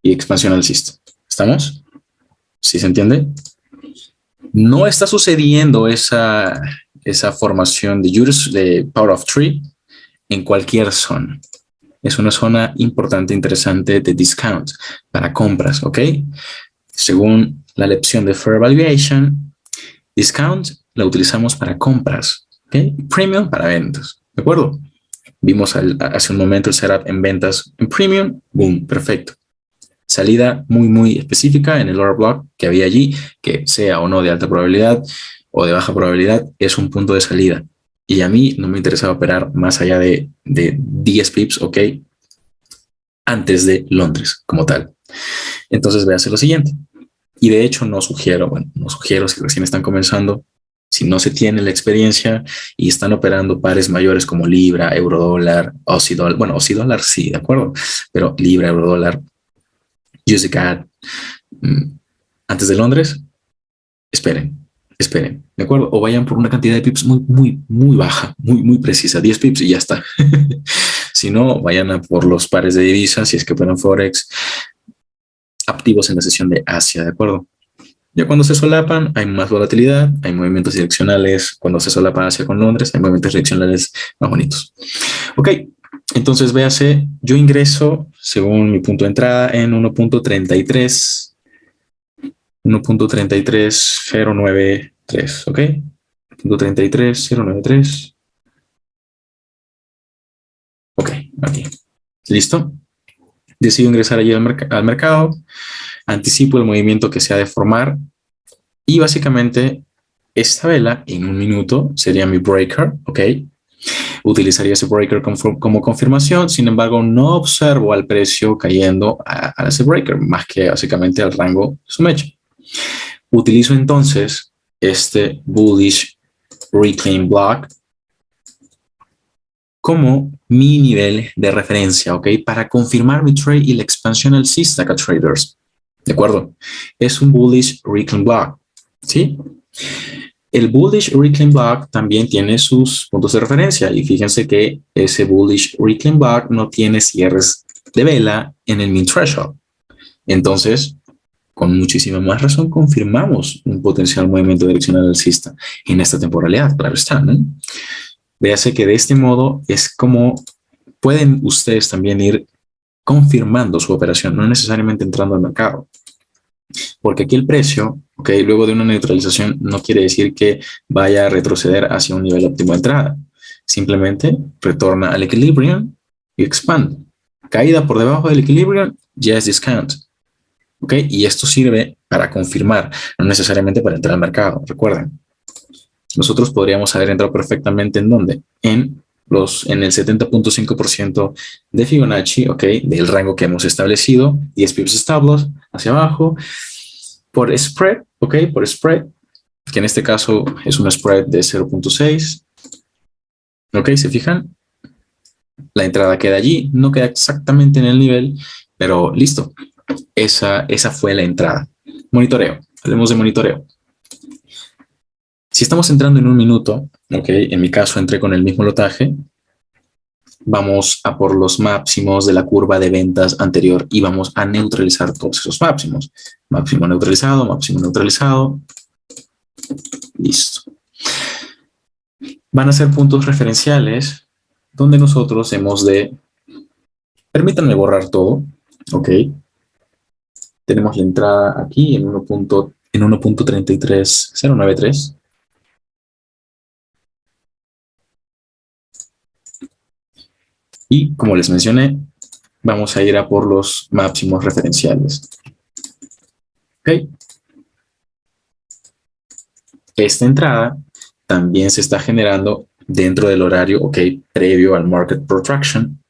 y expansión alcista. ¿Estamos? ¿Sí se entiende? No está sucediendo esa formación de Power of Three en cualquier zona. Es una zona importante, interesante de discount para compras, ¿ok? Según la lección de Fair Valuation, discount la utilizamos para compras, ¿ok? Premium para ventas, ¿de acuerdo? Vimos hace un momento el setup en ventas en premium, boom, perfecto. Salida muy, muy específica en el order block que había allí, que sea o no de alta probabilidad o de baja probabilidad, es un punto de salida. Y a mí no me interesaba operar más allá de 10 pips, ¿ok? Antes de Londres como tal. Entonces véase lo siguiente. Y de hecho no sugiero si recién están comenzando, si no se tiene la experiencia y están operando pares mayores como Libra, Eurodólar, Aussie dólar, bueno, Aussie dólar sí, de acuerdo, pero Libra, Eurodólar, USD antes de Londres, esperen, ¿de acuerdo? O vayan por una cantidad de pips muy, muy, muy baja, muy, muy precisa, 10 pips y ya está. Si no, vayan a por los pares de divisas, si es que operan Forex, activos en la sesión de Asia, ¿de acuerdo? Ya cuando se solapan, hay más volatilidad, hay movimientos direccionales. Cuando se solapa Asia con Londres, hay movimientos direccionales más bonitos. Ok, entonces véase, yo ingreso según mi punto de entrada en 1.33, 1.33093, ok, 1.33093. Ok, aquí, listo. Decido ingresar allí al mercado, anticipo el movimiento que se ha de formar y básicamente esta vela en 1 minuto sería mi breaker, ok. Utilizaría ese breaker como confirmación, sin embargo no observo al precio cayendo a ese breaker, más que básicamente al rango de su mecha. Utilizo entonces este bullish reclaim block como mi nivel de referencia, ¿ok? Para confirmar mi trade y la expansión alcista acá, traders. ¿De acuerdo? Es un bullish reclaim block, ¿sí? El bullish reclaim block también tiene sus puntos de referencia y fíjense que ese bullish reclaim block no tiene cierres de vela en el min threshold. Entonces, con muchísima más razón confirmamos un potencial movimiento direccional alcista en esta temporalidad, claro está, ¿no? Véase que de este modo es como pueden ustedes también ir confirmando su operación, no necesariamente entrando al mercado. Porque aquí el precio, ok, luego de una neutralización no quiere decir que vaya a retroceder hacia un nivel óptimo de entrada. Simplemente retorna al equilibrium y expande. Caída por debajo del equilibrium ya es discount. Ok, y esto sirve para confirmar, no necesariamente para entrar al mercado. Recuerden, nosotros podríamos haber entrado perfectamente ¿en dónde? En el 70.5% de Fibonacci, ok, del rango que hemos establecido, 10 pips stop loss hacia abajo, por spread, ok, por spread, que en este caso es un spread de 0.6, Ok, ¿se fijan? La entrada queda allí, no queda exactamente en el nivel, pero listo. Esa fue la entrada. Monitoreo. Hablemos de monitoreo. Si estamos entrando en un minuto, ok, en mi caso entré con el mismo lotaje, vamos a por los máximos de la curva de ventas anterior y vamos a neutralizar todos esos máximos. Máximo neutralizado, listo. Van a ser puntos referenciales donde nosotros hemos de, permítanme borrar todo, ok. Tenemos la entrada aquí en 1.33093. Y como les mencioné, vamos a ir a por los máximos referenciales. ¿Ok? Esta entrada también se está generando dentro del horario, ok, previo al market protraction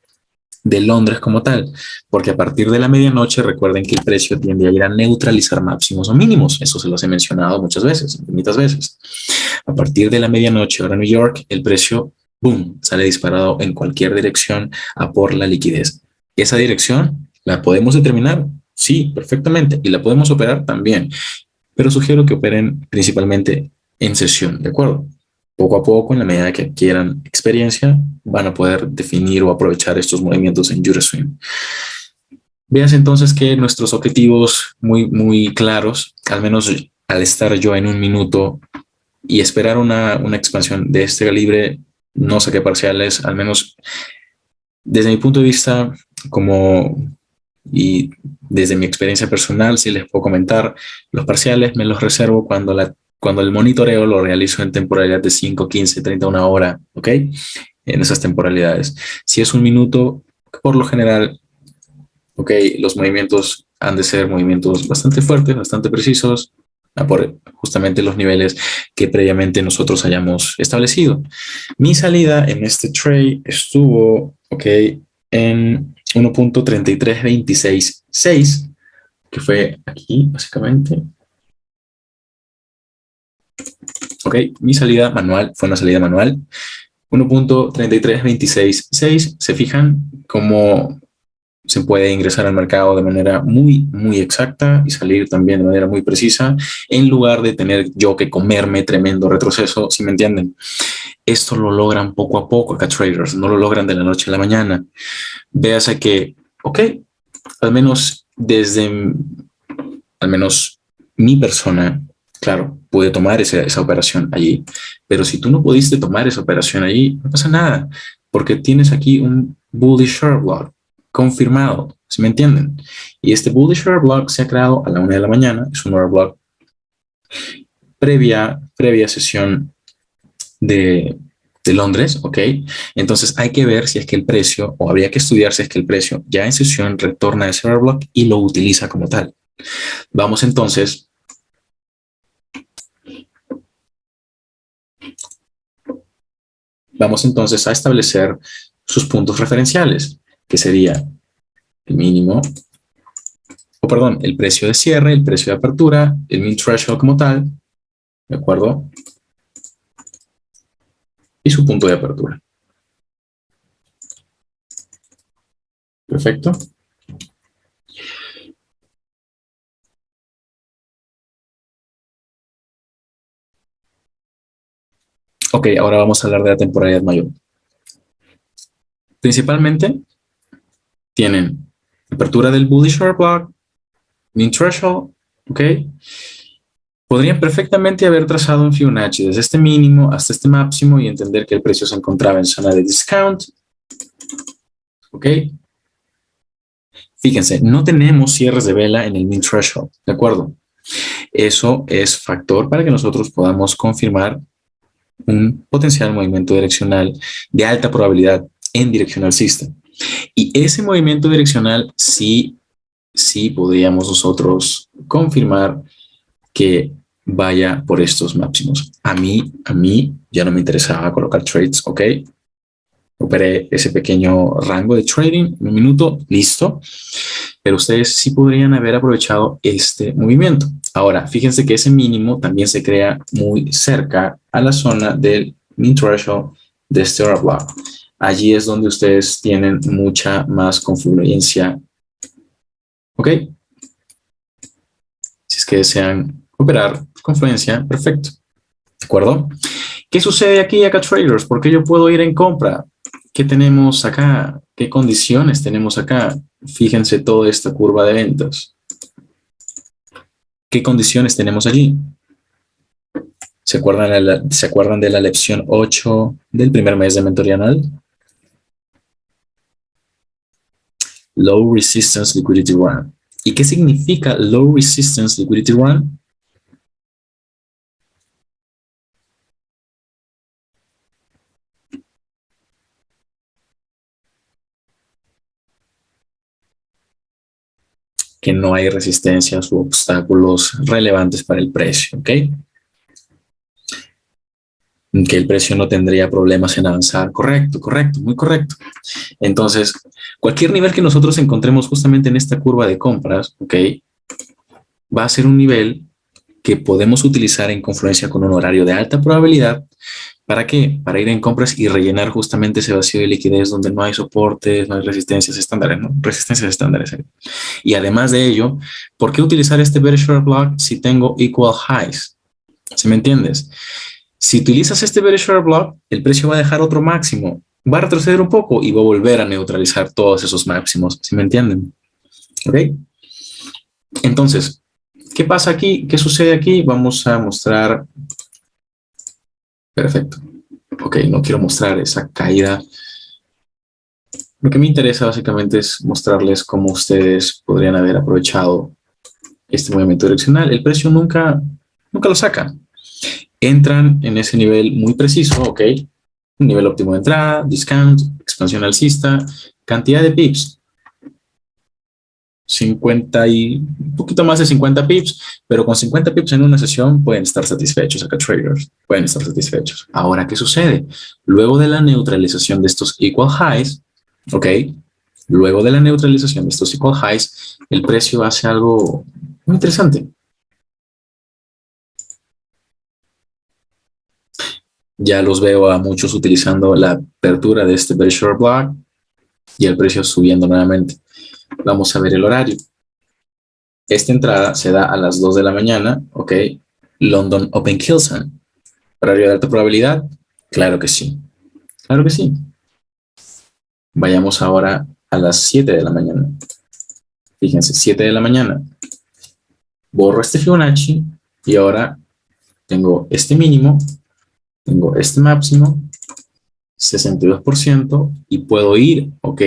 de Londres como tal, porque a partir de la medianoche recuerden que el precio tiende a ir a neutralizar máximos o mínimos, eso se los he mencionado muchas veces, infinitas veces. A partir de la medianoche hora New York, el precio, boom, sale disparado en cualquier dirección a por la liquidez. Esa dirección la podemos determinar, sí, perfectamente, y la podemos operar también, pero sugiero que operen principalmente en sesión, ¿de acuerdo? Poco a poco, en la medida que adquieran experiencia, van a poder definir o aprovechar estos movimientos en Euroswing. Veas entonces que nuestros objetivos muy claros, al menos al estar yo en un minuto y esperar una expansión de este calibre, no saqué parciales, al menos desde mi punto de vista, como y desde mi experiencia personal, si les puedo comentar, los parciales me los reservo cuando el monitoreo lo realizo en temporalidad de 5, 15, 30, una hora, ¿ok? En esas temporalidades. Si es un minuto, por lo general, ¿ok? Los movimientos han de ser movimientos bastante fuertes, bastante precisos, a por justamente los niveles que previamente nosotros hayamos establecido. Mi salida en este trade estuvo, ¿ok? En 1.33266, que fue aquí, básicamente. Ok, mi salida manual fue una salida manual. 1.33266. ¿Se fijan cómo se puede ingresar al mercado de manera muy exacta y salir también de manera muy precisa, en lugar de tener yo que comerme tremendo retroceso, si me entienden? Esto lo logran poco a poco acá traders, no lo logran de la noche a la mañana. Véase que, ok, al menos al menos mi persona, claro, puede tomar esa operación allí, pero si tú no pudiste tomar esa operación allí, no pasa nada, porque tienes aquí un bullish short block confirmado, ¿sí me entienden? Y este bullish short block se ha creado a la 1 de la mañana, es un short block previa sesión de Londres, ¿ok? Entonces hay que ver si es que el precio, o habría que estudiar si es que el precio ya en sesión retorna a ese order block y lo utiliza como tal. Vamos entonces a establecer sus puntos referenciales, que sería el mínimo, o perdón, el precio de cierre, el precio de apertura, el min threshold como tal, ¿de acuerdo? Y su punto de apertura. Perfecto. Ok, ahora vamos a hablar de la temporalidad mayor. Principalmente tienen apertura del bullish short block, min threshold, ok. Podrían perfectamente haber trazado un Fibonacci desde este mínimo hasta este máximo y entender que el precio se encontraba en zona de discount, ok. Fíjense, no tenemos cierres de vela en el min threshold, ¿de acuerdo? Eso es factor para que nosotros podamos confirmar un potencial movimiento direccional de alta probabilidad en dirección alcista. Y ese movimiento direccional sí podríamos nosotros confirmar que vaya por estos máximos. A mí ya no me interesaba colocar trades, ¿ok? Operé ese pequeño rango de trading, un minuto, listo. Pero ustedes sí podrían haber aprovechado este movimiento. Ahora, fíjense que ese mínimo también se crea muy cerca a la zona del min threshold de este order block. Allí es donde ustedes tienen mucha más confluencia. ¿Ok? Si es que desean operar confluencia, perfecto. ¿De acuerdo? ¿Qué sucede aquí acá, traders? ¿Por qué yo puedo ir en compra? ¿Qué tenemos acá? ¿Qué condiciones tenemos acá? Fíjense toda esta curva de ventas. ¿Qué condiciones tenemos allí? ¿Se acuerdan de la lección 8 del primer mes de mentoría anual? Low Resistance Liquidity Run. ¿Y qué significa Low Resistance Liquidity Run? Que no hay resistencias u obstáculos relevantes para el precio, ¿ok? Que el precio no tendría problemas en avanzar. Correcto, correcto, muy correcto. Entonces, cualquier nivel que nosotros encontremos justamente en esta curva de compras, ¿ok? Va a ser un nivel que podemos utilizar en confluencia con un horario de alta probabilidad. ¿Para qué? Para ir en compras y rellenar justamente ese vacío de liquidez donde no hay soportes, no hay resistencias estándares, ¿no? Resistencias estándares. Y además de ello, ¿por qué utilizar este bearish order block si tengo equal highs? ¿Sí me entiendes? Si utilizas este bearish order block, el precio va a dejar otro máximo, va a retroceder un poco y va a volver a neutralizar todos esos máximos. ¿Sí me entienden? ¿Ok? Entonces, ¿qué pasa aquí? ¿Qué sucede aquí? Vamos a mostrar. Perfecto. Ok, no quiero mostrar esa caída. Lo que me interesa básicamente es mostrarles cómo ustedes podrían haber aprovechado este movimiento direccional. El precio nunca lo saca. Entran en ese nivel muy preciso, ok. Un nivel óptimo de entrada, discount, expansión alcista, cantidad de pips. 50 y un poquito más de 50 pips, pero con 50 pips en una sesión pueden estar satisfechos acá traders, pueden estar satisfechos. Ahora, ¿qué sucede? Luego de la neutralización de estos equal highs, ok, luego de la neutralización de estos equal highs, el precio hace algo muy interesante. Ya los veo a muchos utilizando la apertura de este bearish order block y el precio subiendo nuevamente. Vamos a ver el horario. Esta entrada se da a las 2 de la mañana, ok. London Open Kilson. ¿Horario de alta probabilidad? Claro que sí. Claro que sí. Vayamos ahora a las 7 de la mañana. Fíjense, 7 de la mañana. Borro este Fibonacci y ahora tengo este mínimo, tengo este máximo, 62% y puedo ir, ok,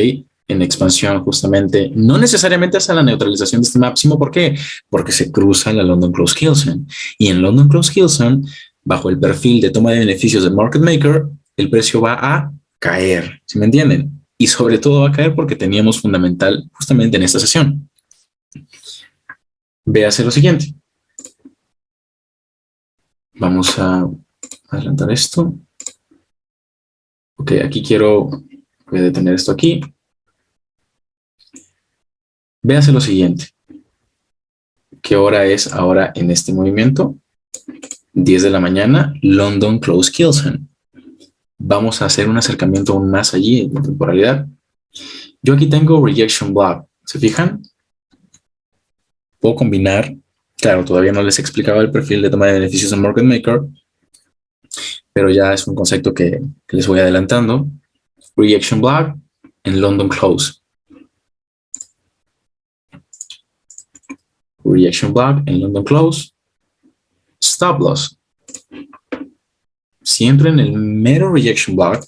en expansión justamente, no necesariamente hasta la neutralización de este máximo. ¿Por qué? Porque se cruza la London Close Hilson. Y en London Close Hilson, bajo el perfil de toma de beneficios del market maker, el precio va a caer. ¿Sí me entienden? Y sobre todo va a caer porque teníamos fundamental justamente en esta sesión. Véase lo siguiente. Vamos a adelantar esto. Ok, aquí voy a detener esto aquí. Véase lo siguiente. ¿Qué hora es ahora en este movimiento? 10 de la mañana, London Close Kilson. Vamos a hacer un acercamiento aún más allí en la temporalidad. Yo aquí tengo Rejection Block. ¿Se fijan? Puedo combinar. Claro, todavía no les explicaba el perfil de toma de beneficios en Market Maker, pero ya es un concepto que les voy adelantando. Rejection Block en London Close. Rejection Block en London Close. Stop Loss. Si entro en el mero Rejection Block,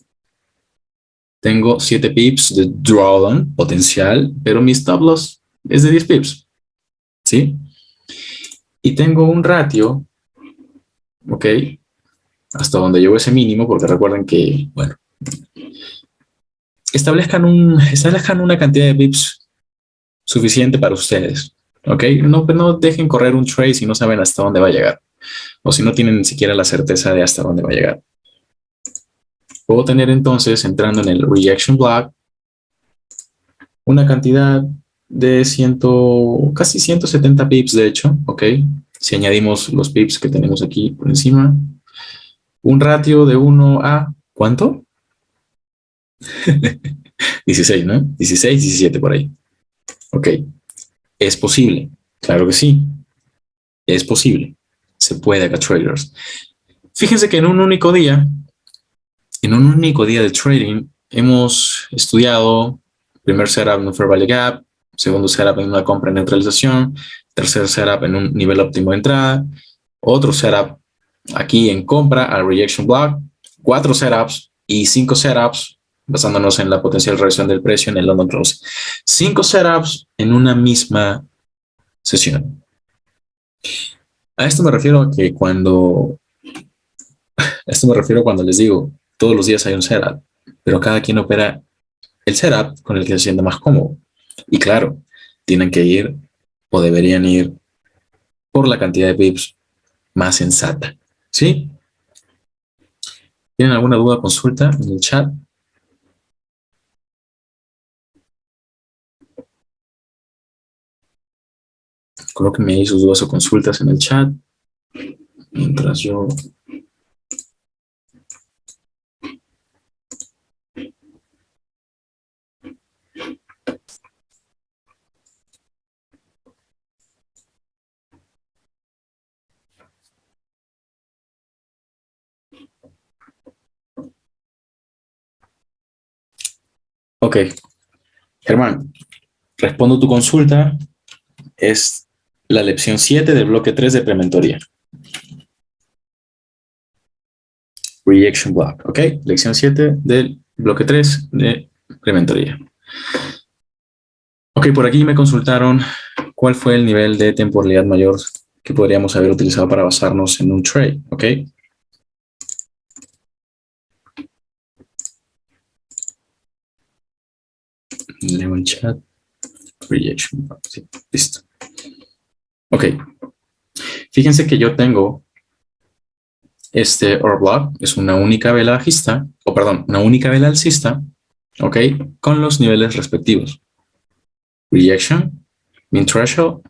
tengo 7 pips de drawdown potencial, pero mi stop loss es de 10 pips. ¿Sí? Y tengo un ratio, ok, hasta donde llevo ese mínimo, porque recuerden que, bueno, establezcan una cantidad de pips suficiente para ustedes, ok. No dejen correr un trade si no saben hasta dónde va a llegar, o si no tienen ni siquiera la certeza de hasta dónde va a llegar. Puedo tener entonces, entrando en el Rejection Block, una cantidad de casi 170 pips, de hecho, ok. Si añadimos los pips que tenemos aquí por encima, un ratio de 1 a, ¿cuánto? 16, ¿no? 16, 17 por ahí. Ok, es posible. Claro que sí, es posible. Se puede acá, traders. Fíjense que en un único día de trading, hemos estudiado primer setup en un Fair Value Gap, segundo setup en una compra en neutralización, tercer setup en un nivel óptimo de entrada, otro setup aquí en compra al rejection block, 4 setups y 5 setups basándonos en la potencial reacción del precio en el London Close. 5 setups en una misma sesión. A esto me refiero a que cuando les digo, todos los días hay un setup, pero cada quien opera el setup con el que se sienta más cómodo. Y claro, tienen que ir o deberían ir por la cantidad de pips más sensata. ¿Sí? ¿Tienen alguna duda o consulta en el chat? Colóquenme ahí sus dudas o consultas en el chat. Mientras yo... Ok, Germán, respondo tu consulta. Es la lección 7 del bloque 3 de prementoría. Rejection block, ok. Lección 7 del bloque 3 de prementoría. Ok, por aquí me consultaron cuál fue el nivel de temporalidad mayor que podríamos haber utilizado para basarnos en un trade, ok. Leo el chat. Rejection block, sí, listo. Ok, fíjense que yo tengo este order block, es una única vela bajista, una única vela alcista, ok, con los niveles respectivos. Rejection, min threshold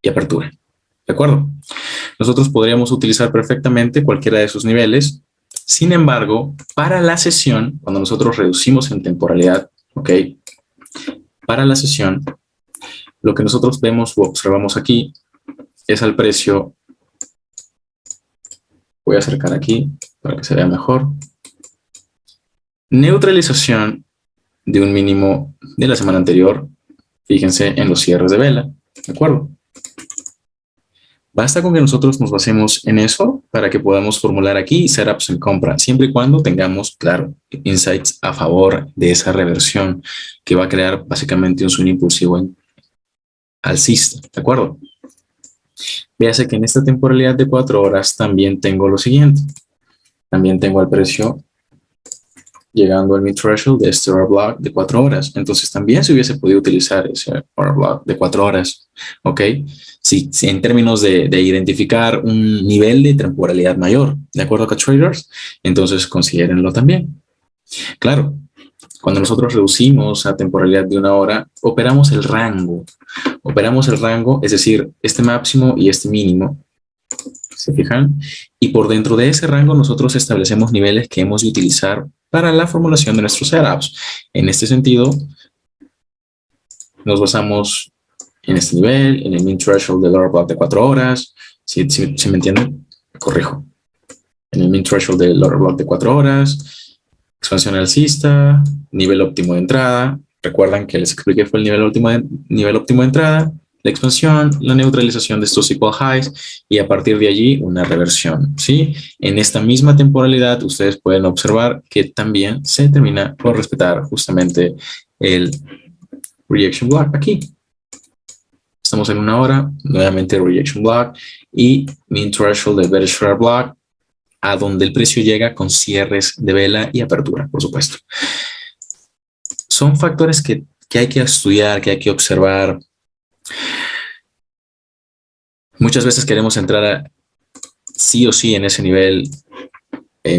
y apertura. ¿De acuerdo? Nosotros podríamos utilizar perfectamente cualquiera de esos niveles. Sin embargo, para la sesión, cuando nosotros reducimos en temporalidad, ¿ok? Para la sesión, lo que nosotros vemos o observamos aquí es al precio. Voy a acercar aquí para que se vea mejor. Neutralización de un mínimo de la semana anterior. Fíjense en los cierres de vela. ¿De acuerdo? Basta con que nosotros nos basemos en eso para que podamos formular aquí setups en compra, siempre y cuando tengamos, claro, insights a favor de esa reversión que va a crear básicamente un swing impulsivo alcista, ¿de acuerdo? Véase que en esta temporalidad de 4 horas también tengo lo siguiente. También tengo el precio llegando al mid-threshold de este order block de 4 horas. Entonces también se hubiese podido utilizar ese order block de 4 horas, ¿ok? Sí, en términos de identificar un nivel de temporalidad mayor, ¿de acuerdo con traders? Entonces considérenlo también. Claro, cuando nosotros reducimos a temporalidad de 1 hora, operamos el rango. Operamos el rango, es decir, este máximo y este mínimo. ¿Se fijan? Y por dentro de ese rango nosotros establecemos niveles que hemos de utilizar para la formulación de nuestros setups. En este sentido, nos basamos en este nivel, en el min threshold del order block de 4 horas. Si me entienden, corrijo. En el min threshold del order block de 4 horas, expansión alcista, nivel óptimo de entrada. Recuerdan que les expliqué fue el nivel óptimo de entrada, la expansión, la neutralización de estos equal highs y a partir de allí una reversión, ¿sí? En esta misma temporalidad ustedes pueden observar que también se termina por respetar justamente el rejection block aquí. Estamos en 1 hora, nuevamente rejection block y min threshold de bearish share block a donde el precio llega con cierres de vela y apertura, por supuesto. Son factores que hay que estudiar, que hay que observar. Muchas veces queremos entrar sí o sí en ese nivel.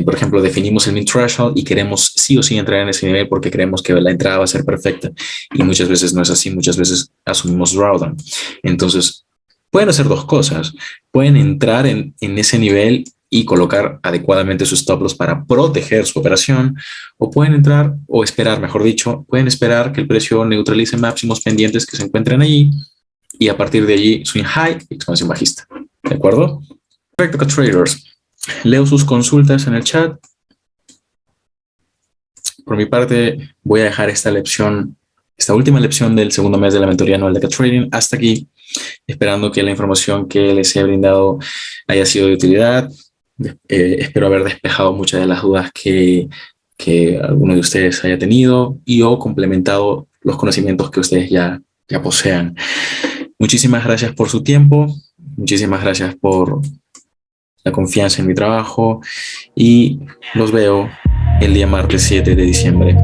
Por ejemplo, definimos el min threshold y queremos sí o sí entrar en ese nivel porque creemos que la entrada va a ser perfecta. Y muchas veces no es así. Muchas veces asumimos drawdown. Entonces, pueden hacer dos cosas. Pueden entrar en ese nivel y colocar adecuadamente sus stop loss para proteger su operación, o pueden entrar o esperar, mejor dicho, pueden esperar que el precio neutralice máximos pendientes que se encuentren allí y a partir de allí swing high y expansión bajista. ¿De acuerdo? Perfecto, traders. Leo sus consultas en el chat. Por mi parte, voy a dejar esta última lección del segundo mes de la mentoría anual de Trading hasta aquí, esperando que la información que les he brindado haya sido de utilidad. Espero haber despejado muchas de las dudas que alguno de ustedes haya tenido y o complementado los conocimientos que ustedes ya posean. Muchísimas gracias por su tiempo, muchísimas gracias por la confianza en mi trabajo y los veo el día martes 7 de diciembre.